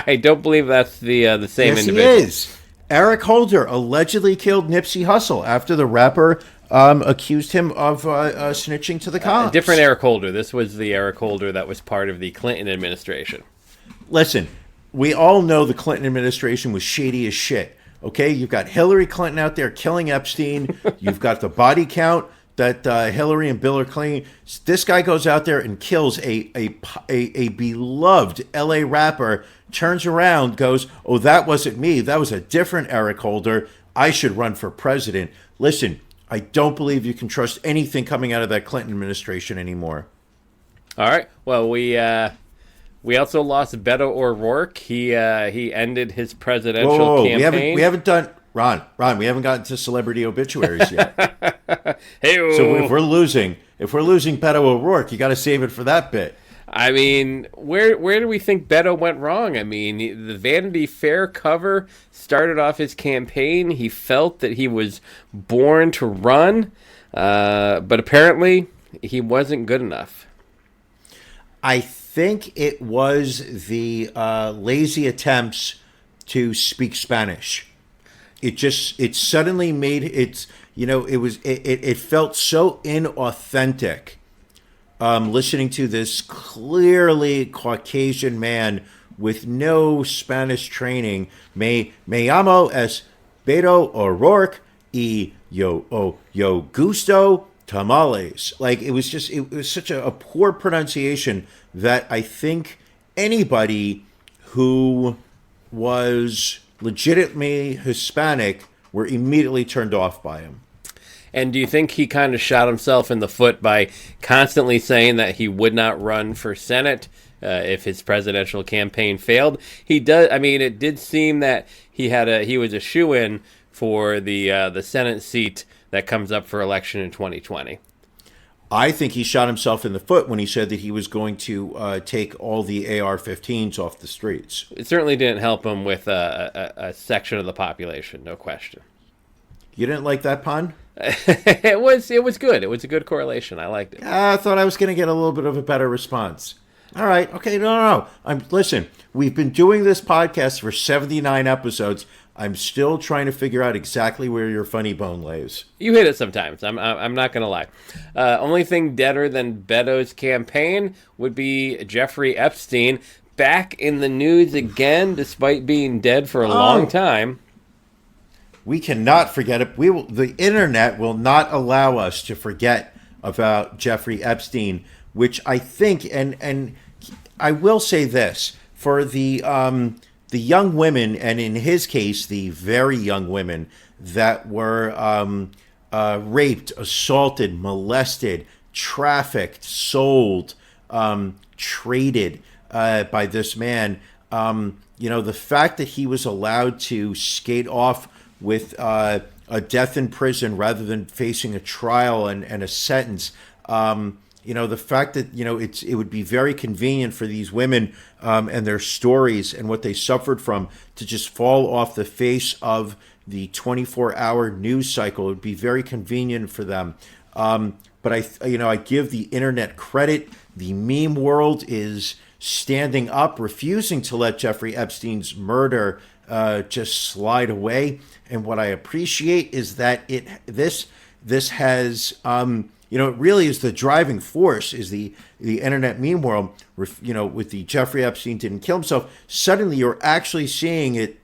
I don't believe that's the same individual. Yes, he is. Eric Holder allegedly killed Nipsey Hussle after the rapper accused him of snitching to the cops. Different Eric Holder. This was the Eric Holder that was part of the Clinton administration. Listen, we all know the Clinton administration was shady as shit. Okay, you've got Hillary Clinton out there killing Epstein. You've got the body count that Hillary and Bill are claiming. This guy goes out there and kills a beloved L.A. rapper, turns around, goes, "Oh, that wasn't me. That was a different Eric Holder. I should run for president." Listen, I don't believe you can trust anything coming out of that Clinton administration anymore. All right. Well, we also lost Beto O'Rourke. He ended his presidential campaign. We haven't done Ron. We haven't gotten to celebrity obituaries yet. Hey-o. So if we're losing Beto O'Rourke, you got to save it for that bit. I mean, where do we think Beto went wrong? I mean, the Vanity Fair cover started off his campaign. He felt that he was born to run, but apparently he wasn't good enough. I think it was the lazy attempts to speak Spanish. It suddenly made it felt so inauthentic. Listening to this clearly Caucasian man with no Spanish training, me llamo es Beto O'Rourke y yo gusto tamales. Like it was such a poor pronunciation that I think anybody who was legitimately Hispanic were immediately turned off by him. And do you think he kind of shot himself in the foot by constantly saying that he would not run for Senate if his presidential campaign failed? He does. I mean, it did seem that he was a shoo-in for the Senate seat that comes up for election in 2020. I think he shot himself in the foot when he said that he was going to take all the AR-15s off the streets. It certainly didn't help him with a section of the population, no question. You didn't like that pun? It was good. It was a good correlation. I liked it. I thought I was going to get a little bit of a better response. All right. Okay. No. Listen, we've been doing this podcast for 79 episodes. I'm still trying to figure out exactly where your funny bone lays. You hit it sometimes. I'm not gonna lie. Only thing deader than Beto's campaign would be Jeffrey Epstein back in the news again, despite being dead for a long time. We cannot forget it. The internet will not allow us to forget about Jeffrey Epstein, which I think, and I will say this for the young women, and in his case, the very young women that were raped, assaulted, molested, trafficked, sold, traded by this man. The fact that he was allowed to skate off with a death in prison rather than facing a trial and a sentence. The fact that, it would be very convenient for these women and their stories and what they suffered from to just fall off the face of the 24-hour news cycle. It would be very convenient for them. But I give the internet credit. The meme world is standing up, refusing to let Jeffrey Epstein's murder just slide away. And what I appreciate is that this has it really is the driving force, is the internet meme world. With the Jeffrey Epstein didn't kill himself. Suddenly, you're actually seeing it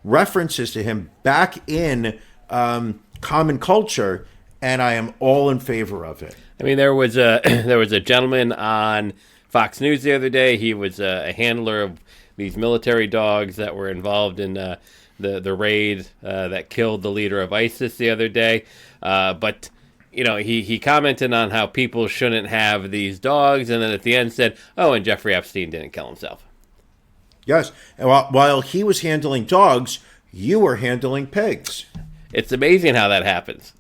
references to him back in common culture, and I am all in favor of it. I mean, there was a gentleman on Fox News the other day. He was a handler of these military dogs that were involved in the raid that killed the leader of ISIS the other day. But he commented on how people shouldn't have these dogs, and then at the end said, "Oh, and Jeffrey Epstein didn't kill himself." Yes, and while he was handling dogs, you were handling pigs. It's amazing how that happens.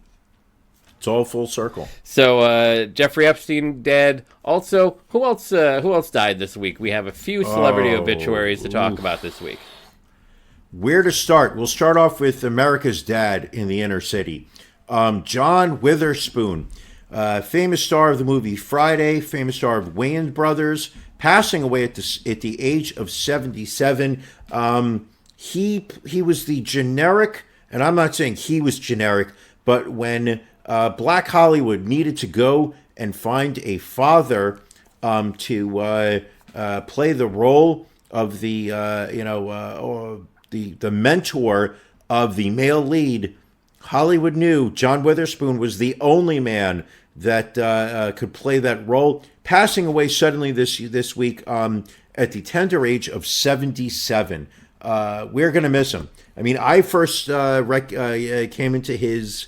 It's all full circle. So Jeffrey Epstein dead. Also, who else died this week? We have a few celebrity obituaries to talk about this week. Where to start? We'll start off with America's dad in the inner city. John Witherspoon, famous star of the movie Friday, famous star of Wayans Brothers, passing away at the age of 77. He was the generic, and I'm not saying he was generic, but when Black Hollywood needed to go and find a father to play the role of the mentor of the male lead, Hollywood knew John Witherspoon was the only man that could play that role, passing away suddenly this week at the tender age of 77. We're going to miss him. I mean, I first came into his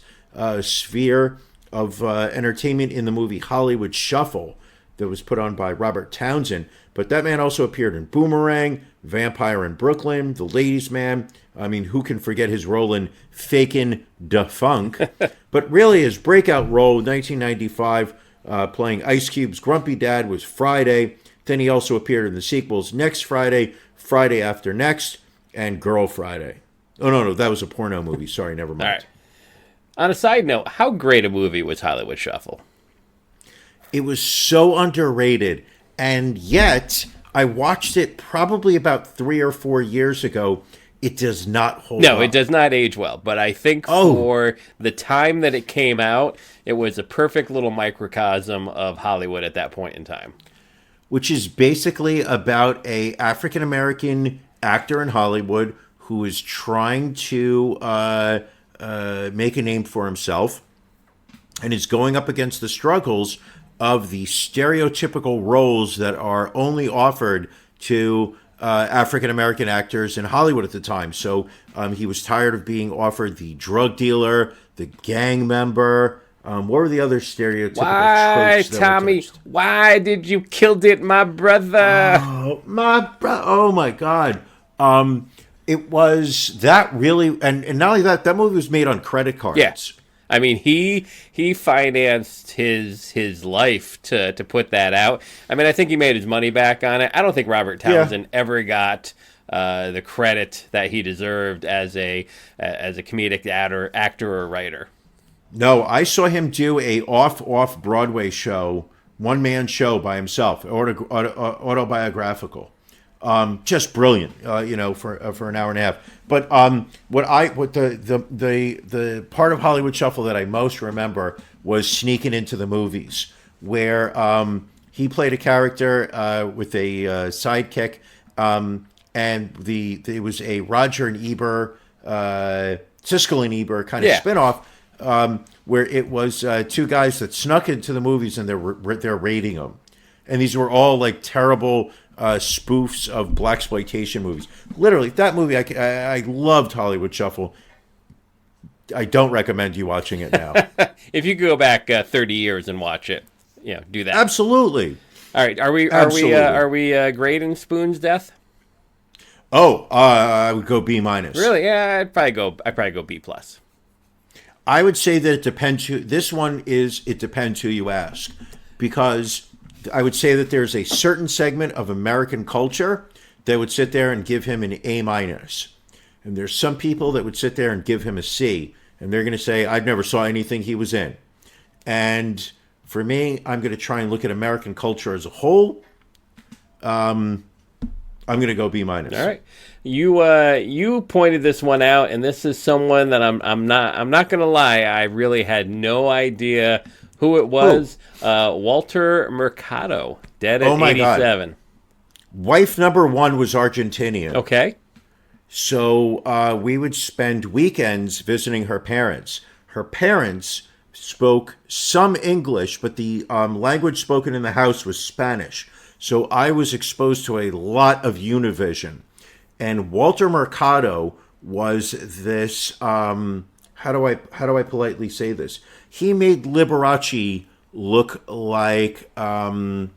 sphere of entertainment in the movie Hollywood Shuffle that was put on by Robert Townsend. But that man also appeared in Boomerang, Vampire in Brooklyn, The Ladies' Man. I mean, who can forget his role in Fakin' Da Funk? But really, his breakout role in 1995, playing Ice Cube's grumpy dad, was Friday. Then he also appeared in the sequels Next Friday, Friday After Next, and Girl Friday. Oh, no, that was a porno movie. Sorry, never mind. All right. On a side note, how great a movie was Hollywood Shuffle? It was so underrated, and yet I watched it probably about 3 or 4 years ago. It does not hold up. No, it does not age well, but I think for the time that it came out, it was a perfect little microcosm of Hollywood at that point in time. Which is basically about a African-American actor in Hollywood who is trying to make a name for himself and is going up against the struggles of the stereotypical roles that are only offered to African-American actors in Hollywood at the time. So he was tired of being offered the drug dealer, the gang member. What were the other stereotypical Why, tropes? Tommy? Why did you kill it, my brother? Oh my God. It was that really, and not only that movie was made on credit cards. Yeah. I mean, he financed his life to put that out. I mean, I think he made his money back on it. I don't think Robert Townsend ever got the credit that he deserved as a comedic actor or writer. No, I saw him do a off Broadway show, one-man show by himself, autobiographical. Just brilliant, for an hour and a half. But the part of Hollywood Shuffle that I most remember was sneaking into the movies, where he played a character with a sidekick, and it was a Roger and Ebert, Siskel and Ebert kind of spinoff, where it was two guys that snuck into the movies and they're rating them, and these were all like terrible spoofs of blaxploitation movies. Literally, that movie, I loved Hollywood Shuffle. I don't recommend you watching it now. If you could go back 30 years and watch it, do that. Absolutely. All right, are we grading Spoon's death? Oh, I would go B-. Really? Yeah, I'd probably go B+. I would say that it depends it depends who you ask, because I would say that there's a certain segment of American culture that would sit there and give him an A-, and there's some people that would sit there and give him a C, and they're going to say, I've never saw anything he was in. And for me, I'm going to try and look at American culture as a whole. I'm going to go B-. All right. You pointed this one out, and this is someone that I'm not going to lie, I really had no idea who it was. Walter Mercado, dead at 87. God. Wife number one was Argentinian. Okay. So we would spend weekends visiting her parents. Her parents spoke some English, but the language spoken in the house was Spanish. So I was exposed to a lot of Univision. And Walter Mercado was this, how do I politely say this? He made Liberace look like Ryan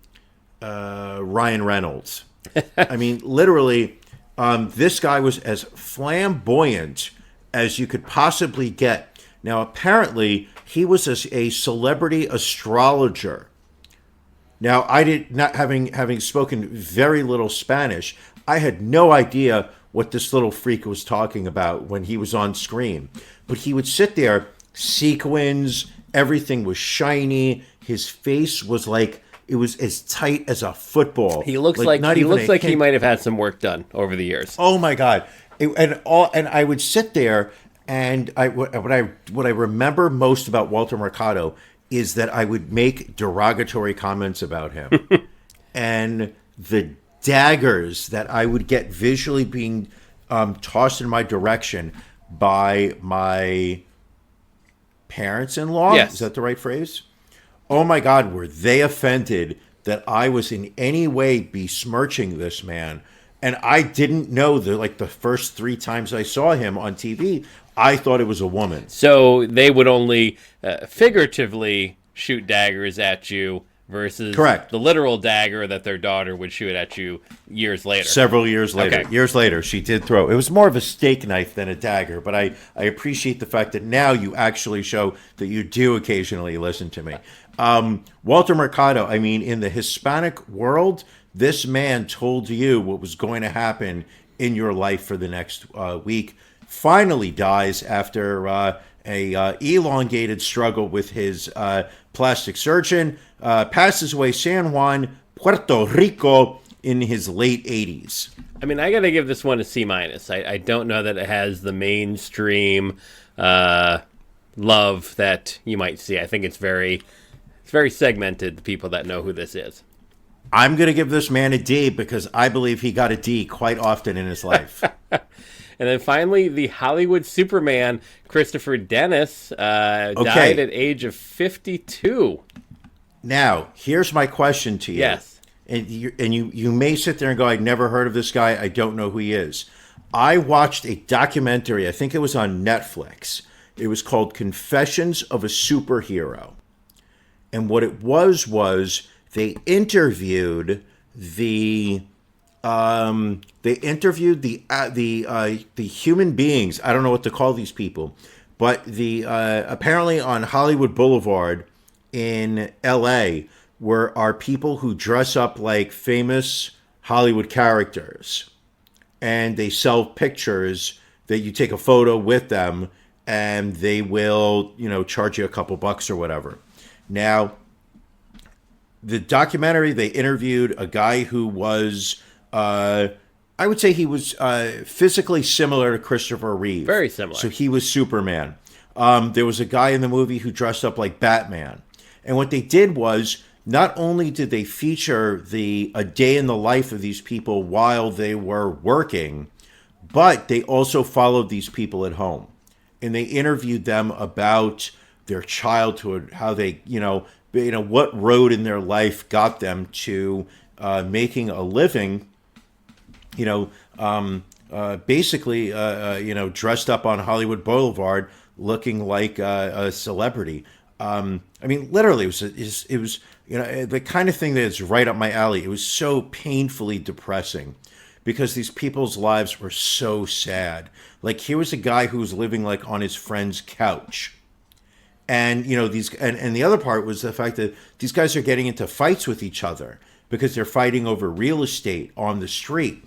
Reynolds. I mean, literally, this guy was as flamboyant as you could possibly get. Now, apparently, he was a celebrity astrologer. Now, I did not, having spoken very little Spanish, I had no idea what this little freak was talking about when he was on screen. But he would sit there, sequins, everything was shiny. His face was like, it was as tight as a football. He looks like he might have had some work done over the years. Oh my God! And I would sit there, and what I remember most about Walter Mercado is that I would make derogatory comments about him, and the daggers that I would get visually being tossed in my direction by my parents-in-law. Yes. Is that the right phrase? Oh my God, were they offended that I was in any way besmirching this man? And I didn't know the first 3 times I saw him on TV, I thought it was a woman. So they would only figuratively shoot daggers at you versus Correct. The literal dagger that their daughter would shoot at you years later. Several years later. Okay. Years later, she did throw. It was more of a steak knife than a dagger, but I appreciate the fact that now you actually show that you do occasionally listen to me. Walter Mercado, I mean, in the Hispanic world, this man told you what was going to happen in your life for the next week. Finally dies after a elongated struggle with his plastic surgeon. Passes away San Juan, Puerto Rico, in his late 80s. I mean, I got to give this one a C-. I don't know that it has the mainstream love that you might see. I think it's very segmented, the people that know who this is. I'm going to give this man a D because I believe he got a D quite often in his life. And then finally, the Hollywood Superman, Christopher Dennis, died at age of 52. Now, here's my question to you. Yes. And you may sit there and go, I'd never heard of this guy. I don't know who he is. I watched a documentary. I think it was on Netflix. It was called Confessions of a Superhero. And what it was they interviewed the human beings. I don't know what to call these people, but the apparently on Hollywood Boulevard in L.A. are people who dress up like famous Hollywood characters, and they sell pictures that you take a photo with them, and they will, charge you a couple bucks or whatever. Now, the documentary, they interviewed a guy who was, I would say he was physically similar to Christopher Reeve. Very similar. So he was Superman. There was a guy in the movie who dressed up like Batman. And what they did was, not only did they feature a day in the life of these people while they were working, but they also followed these people at home. And they interviewed them about their childhood, how they, what road in their life got them to making a living, basically, dressed up on Hollywood Boulevard looking like a celebrity. Literally, it was the kind of thing that is right up my alley. It was so painfully depressing because these people's lives were so sad. Like, here was a guy who was living like on his friend's couch. And, and the other part was the fact that these guys are getting into fights with each other because they're fighting over real estate on the street.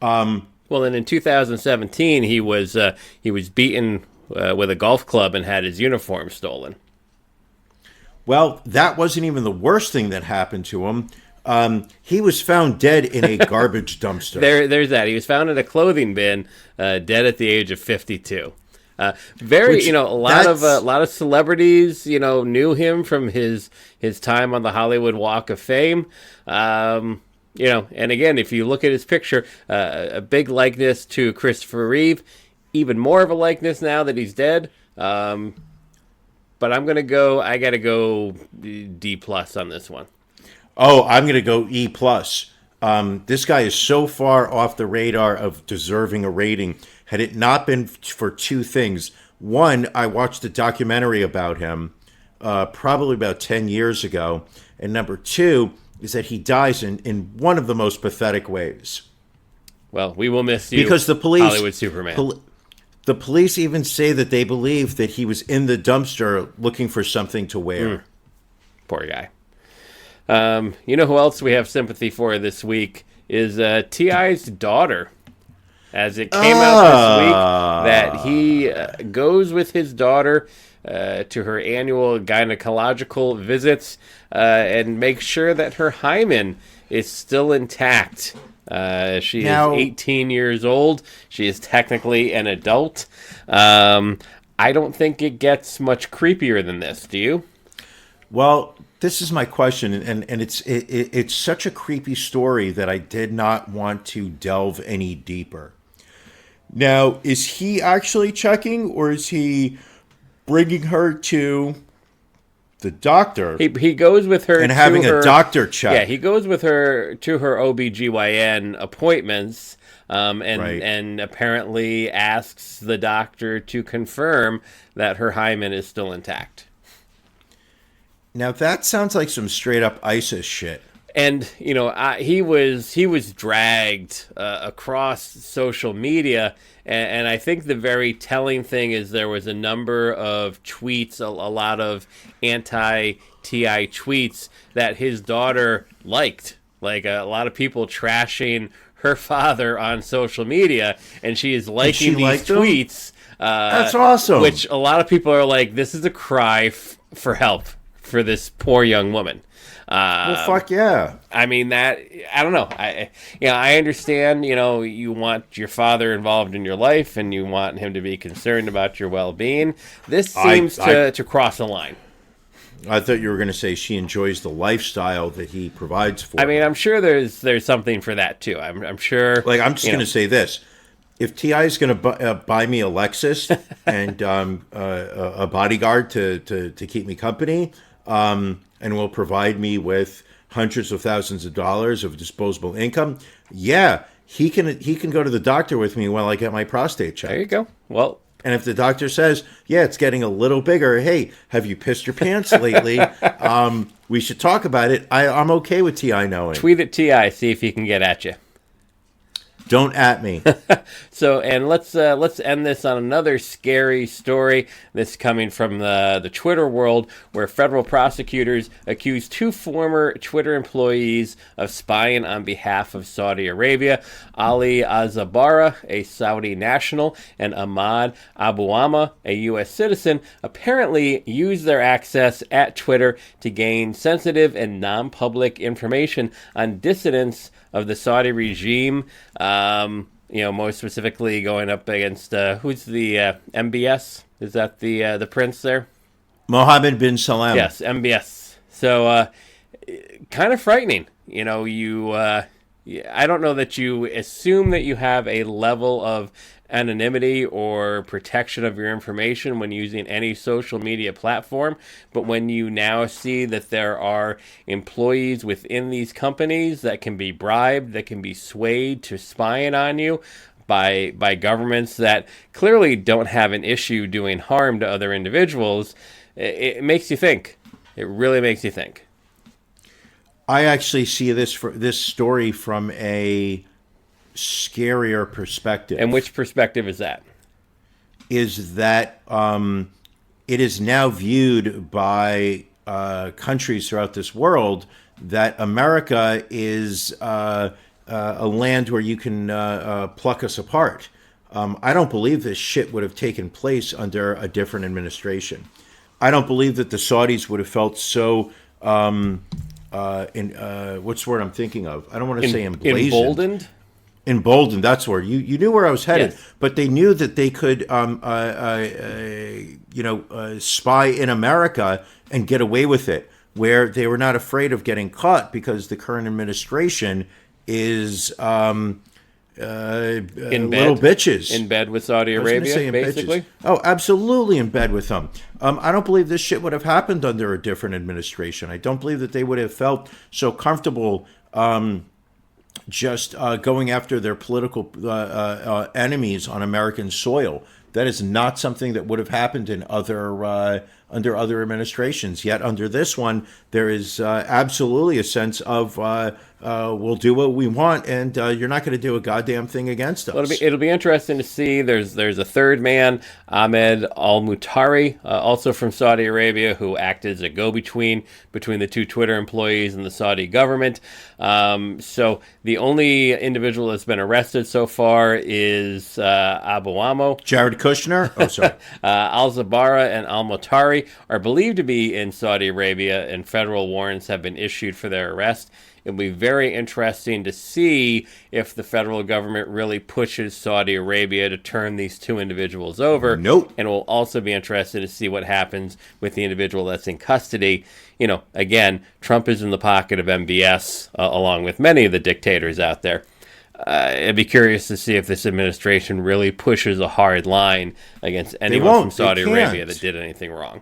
Well, and in 2017, he was beaten with a golf club and had his uniform stolen. Well, that wasn't even the worst thing that happened to him. He was found dead in a garbage dumpster. There's that. He was found in a clothing bin, dead at the age of 52. A lot of celebrities, knew him from his time on the Hollywood Walk of Fame. And again, if you look at his picture, a big likeness to Christopher Reeve, even more of a likeness now that he's dead. But I got to go D+ on this one. Oh, I'm going to go E+. This guy is so far off the radar of deserving a rating. Had it not been for two things. One, I watched a documentary about him probably about 10 years ago. And number two is that he dies in one of the most pathetic ways. Well, we will miss you, because the police, Hollywood Superman. The police even say that they believe that he was in the dumpster looking for something to wear. Poor guy. Who else we have sympathy for this week is T.I.'s daughter. As it came out this week that he goes with his daughter to her annual gynecological visits and makes sure that her hymen is still intact. She is 18 years old. She is technically an adult. I don't think it gets much creepier than this. Do you? Well, this is my question, and it's such a creepy story that I did not want to delve any deeper. Now, is he actually checking, or is he bringing her to the doctor? He goes with her and having a doctor check. Yeah, he goes with her to her OBGYN appointments, and apparently asks the doctor to confirm that her hymen is still intact. Now that sounds like some straight up ISIS shit. And he was dragged across social media, and I think the very telling thing is there was a number of tweets, a lot of anti-TI tweets that his daughter liked, like a lot of people trashing her father on social media, and she is liking these tweets. That's awesome. Which a lot of people are like, this is a cry for help for this poor young woman. Well, fuck yeah. I mean, I don't know. I understand, you want your father involved in your life and you want him to be concerned about your well-being. This seems to cross a line. I thought you were going to say she enjoys the lifestyle that he provides for her. I mean, I'm sure there's something for that, too. I'm sure. Like, I'm just going to say this. If T.I. is going to buy me a Lexus and a bodyguard to keep me company, and will provide me with hundreds of thousands of dollars of disposable income, yeah, he can go to the doctor with me while I get my prostate checked. There you go. Well, and if the doctor says, yeah, it's getting a little bigger, hey, have you pissed your pants lately? We should talk about it. I'm okay with T.I. knowing. Tweet at T.I., see if he can get at you. Don't at me. So, and let's end this on another scary story. This coming from the Twitter world, where federal prosecutors accuse two former Twitter employees of spying on behalf of Saudi Arabia. Ali Azabara, a Saudi national, and Ahmad Abuama, a U.S. citizen, apparently used their access at Twitter to gain sensitive and non-public information on dissidents of the Saudi regime. More specifically going up against who's the MBS? Is that the prince there? Mohammed bin Salman. Yes, MBS. So kind of frightening. I don't know that you assume that you have a level of anonymity or protection of your information when using any social media platform, but when you now see that there are employees within these companies that can be bribed, that can be swayed to spying on you by governments that clearly don't have an issue doing harm to other individuals, it makes you think. It really makes you think. I actually see this story from a scarier perspective. And which perspective is that? Is that it is now viewed by countries throughout this world that America is a land where you can pluck us apart. I don't believe this shit would have taken place under a different administration. I don't believe that the Saudis would have felt so what's the word I'm thinking of? I don't want to say emblazoned. Emboldened, that's the word. You knew where I was headed, yes. But they knew that they could, spy in America and get away with it, where they were not afraid of getting caught because the current administration is little bitches. In bed with Saudi Arabia, basically? Bitches. Oh, absolutely in bed with them. I don't believe this shit would have happened under a different administration. I don't believe that they would have felt so comfortable just going after their political enemies on American soil. That is not something that would have happened in under other administrations. Yet under this one, there is absolutely a sense of we'll do what we want, and you're not going to do a goddamn thing against us. Well, it'll be interesting to see. There's a third man, Ahmed Al-Mutari, also from Saudi Arabia, who acted as a go-between between the two Twitter employees and the Saudi government. So the only individual that's been arrested so far is Abu Ammo. Jared Kushner? Oh, sorry. Al-Zabara and Al-Mutari are believed to be in Saudi Arabia, and federal warrants have been issued for their arrest. It'll be very interesting to see if the federal government really pushes Saudi Arabia to turn these two individuals over. Nope. And we'll also be interested to see what happens with the individual that's in custody. Again, Trump is in the pocket of MBS, along with many of the dictators out there. I'd be curious to see if this administration really pushes a hard line against anyone from Saudi Arabia that did anything wrong.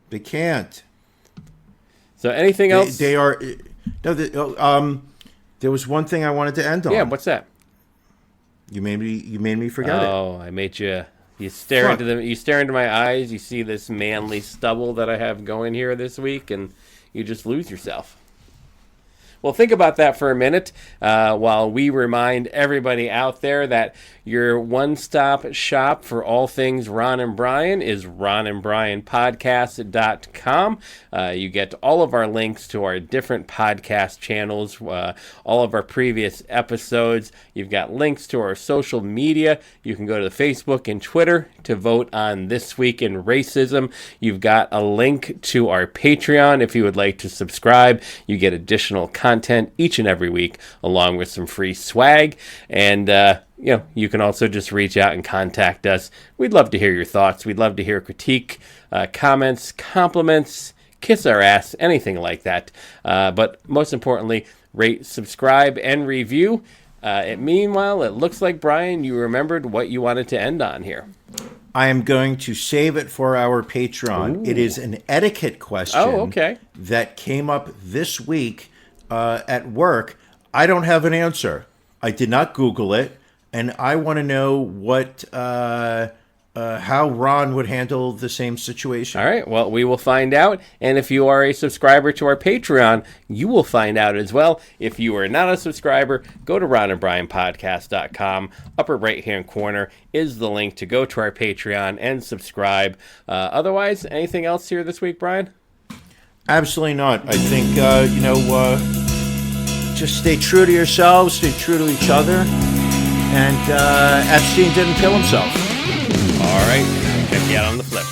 They can't. So anything else? They are... No, there was one thing I wanted to end on. Yeah, what's that? You made me forget it. Oh, I made you. You stare into my eyes. You see this manly stubble that I have going here this week, and you just lose yourself. Well, think about that for a minute while we remind everybody out there that your one-stop shop for all things Ron and Brian is ronandbrianpodcast.com. You get all of our links to our different podcast channels, all of our previous episodes. You've got links to our social media. You can go to Facebook and Twitter to vote on This Week in Racism. You've got a link to our Patreon if you would like to subscribe. You get additional content each and every week, along with some free swag. And, you can also just reach out and contact us. We'd love to hear your thoughts. We'd love to hear critique, comments, compliments, kiss our ass, anything like that. But most importantly, rate, subscribe, and review. Meanwhile, it looks like, Brian, you remembered what you wanted to end on here. I am going to save it for our Patreon. Ooh. It is an etiquette question okay. that came up this week at work. I don't have an answer. I did not Google it, and I want to know what how Ron would handle the same situation. All right, well, we will find out. And if you are a subscriber to our Patreon, you will find out as well. If you are not a subscriber, go to ronandbrianpodcast.com. Upper right-hand corner is the link to go to our Patreon and subscribe. Otherwise, anything else here this week, Brian? Absolutely not. I think, just stay true to yourselves, stay true to each other. And Epstein didn't kill himself. All right, check you out on the flip.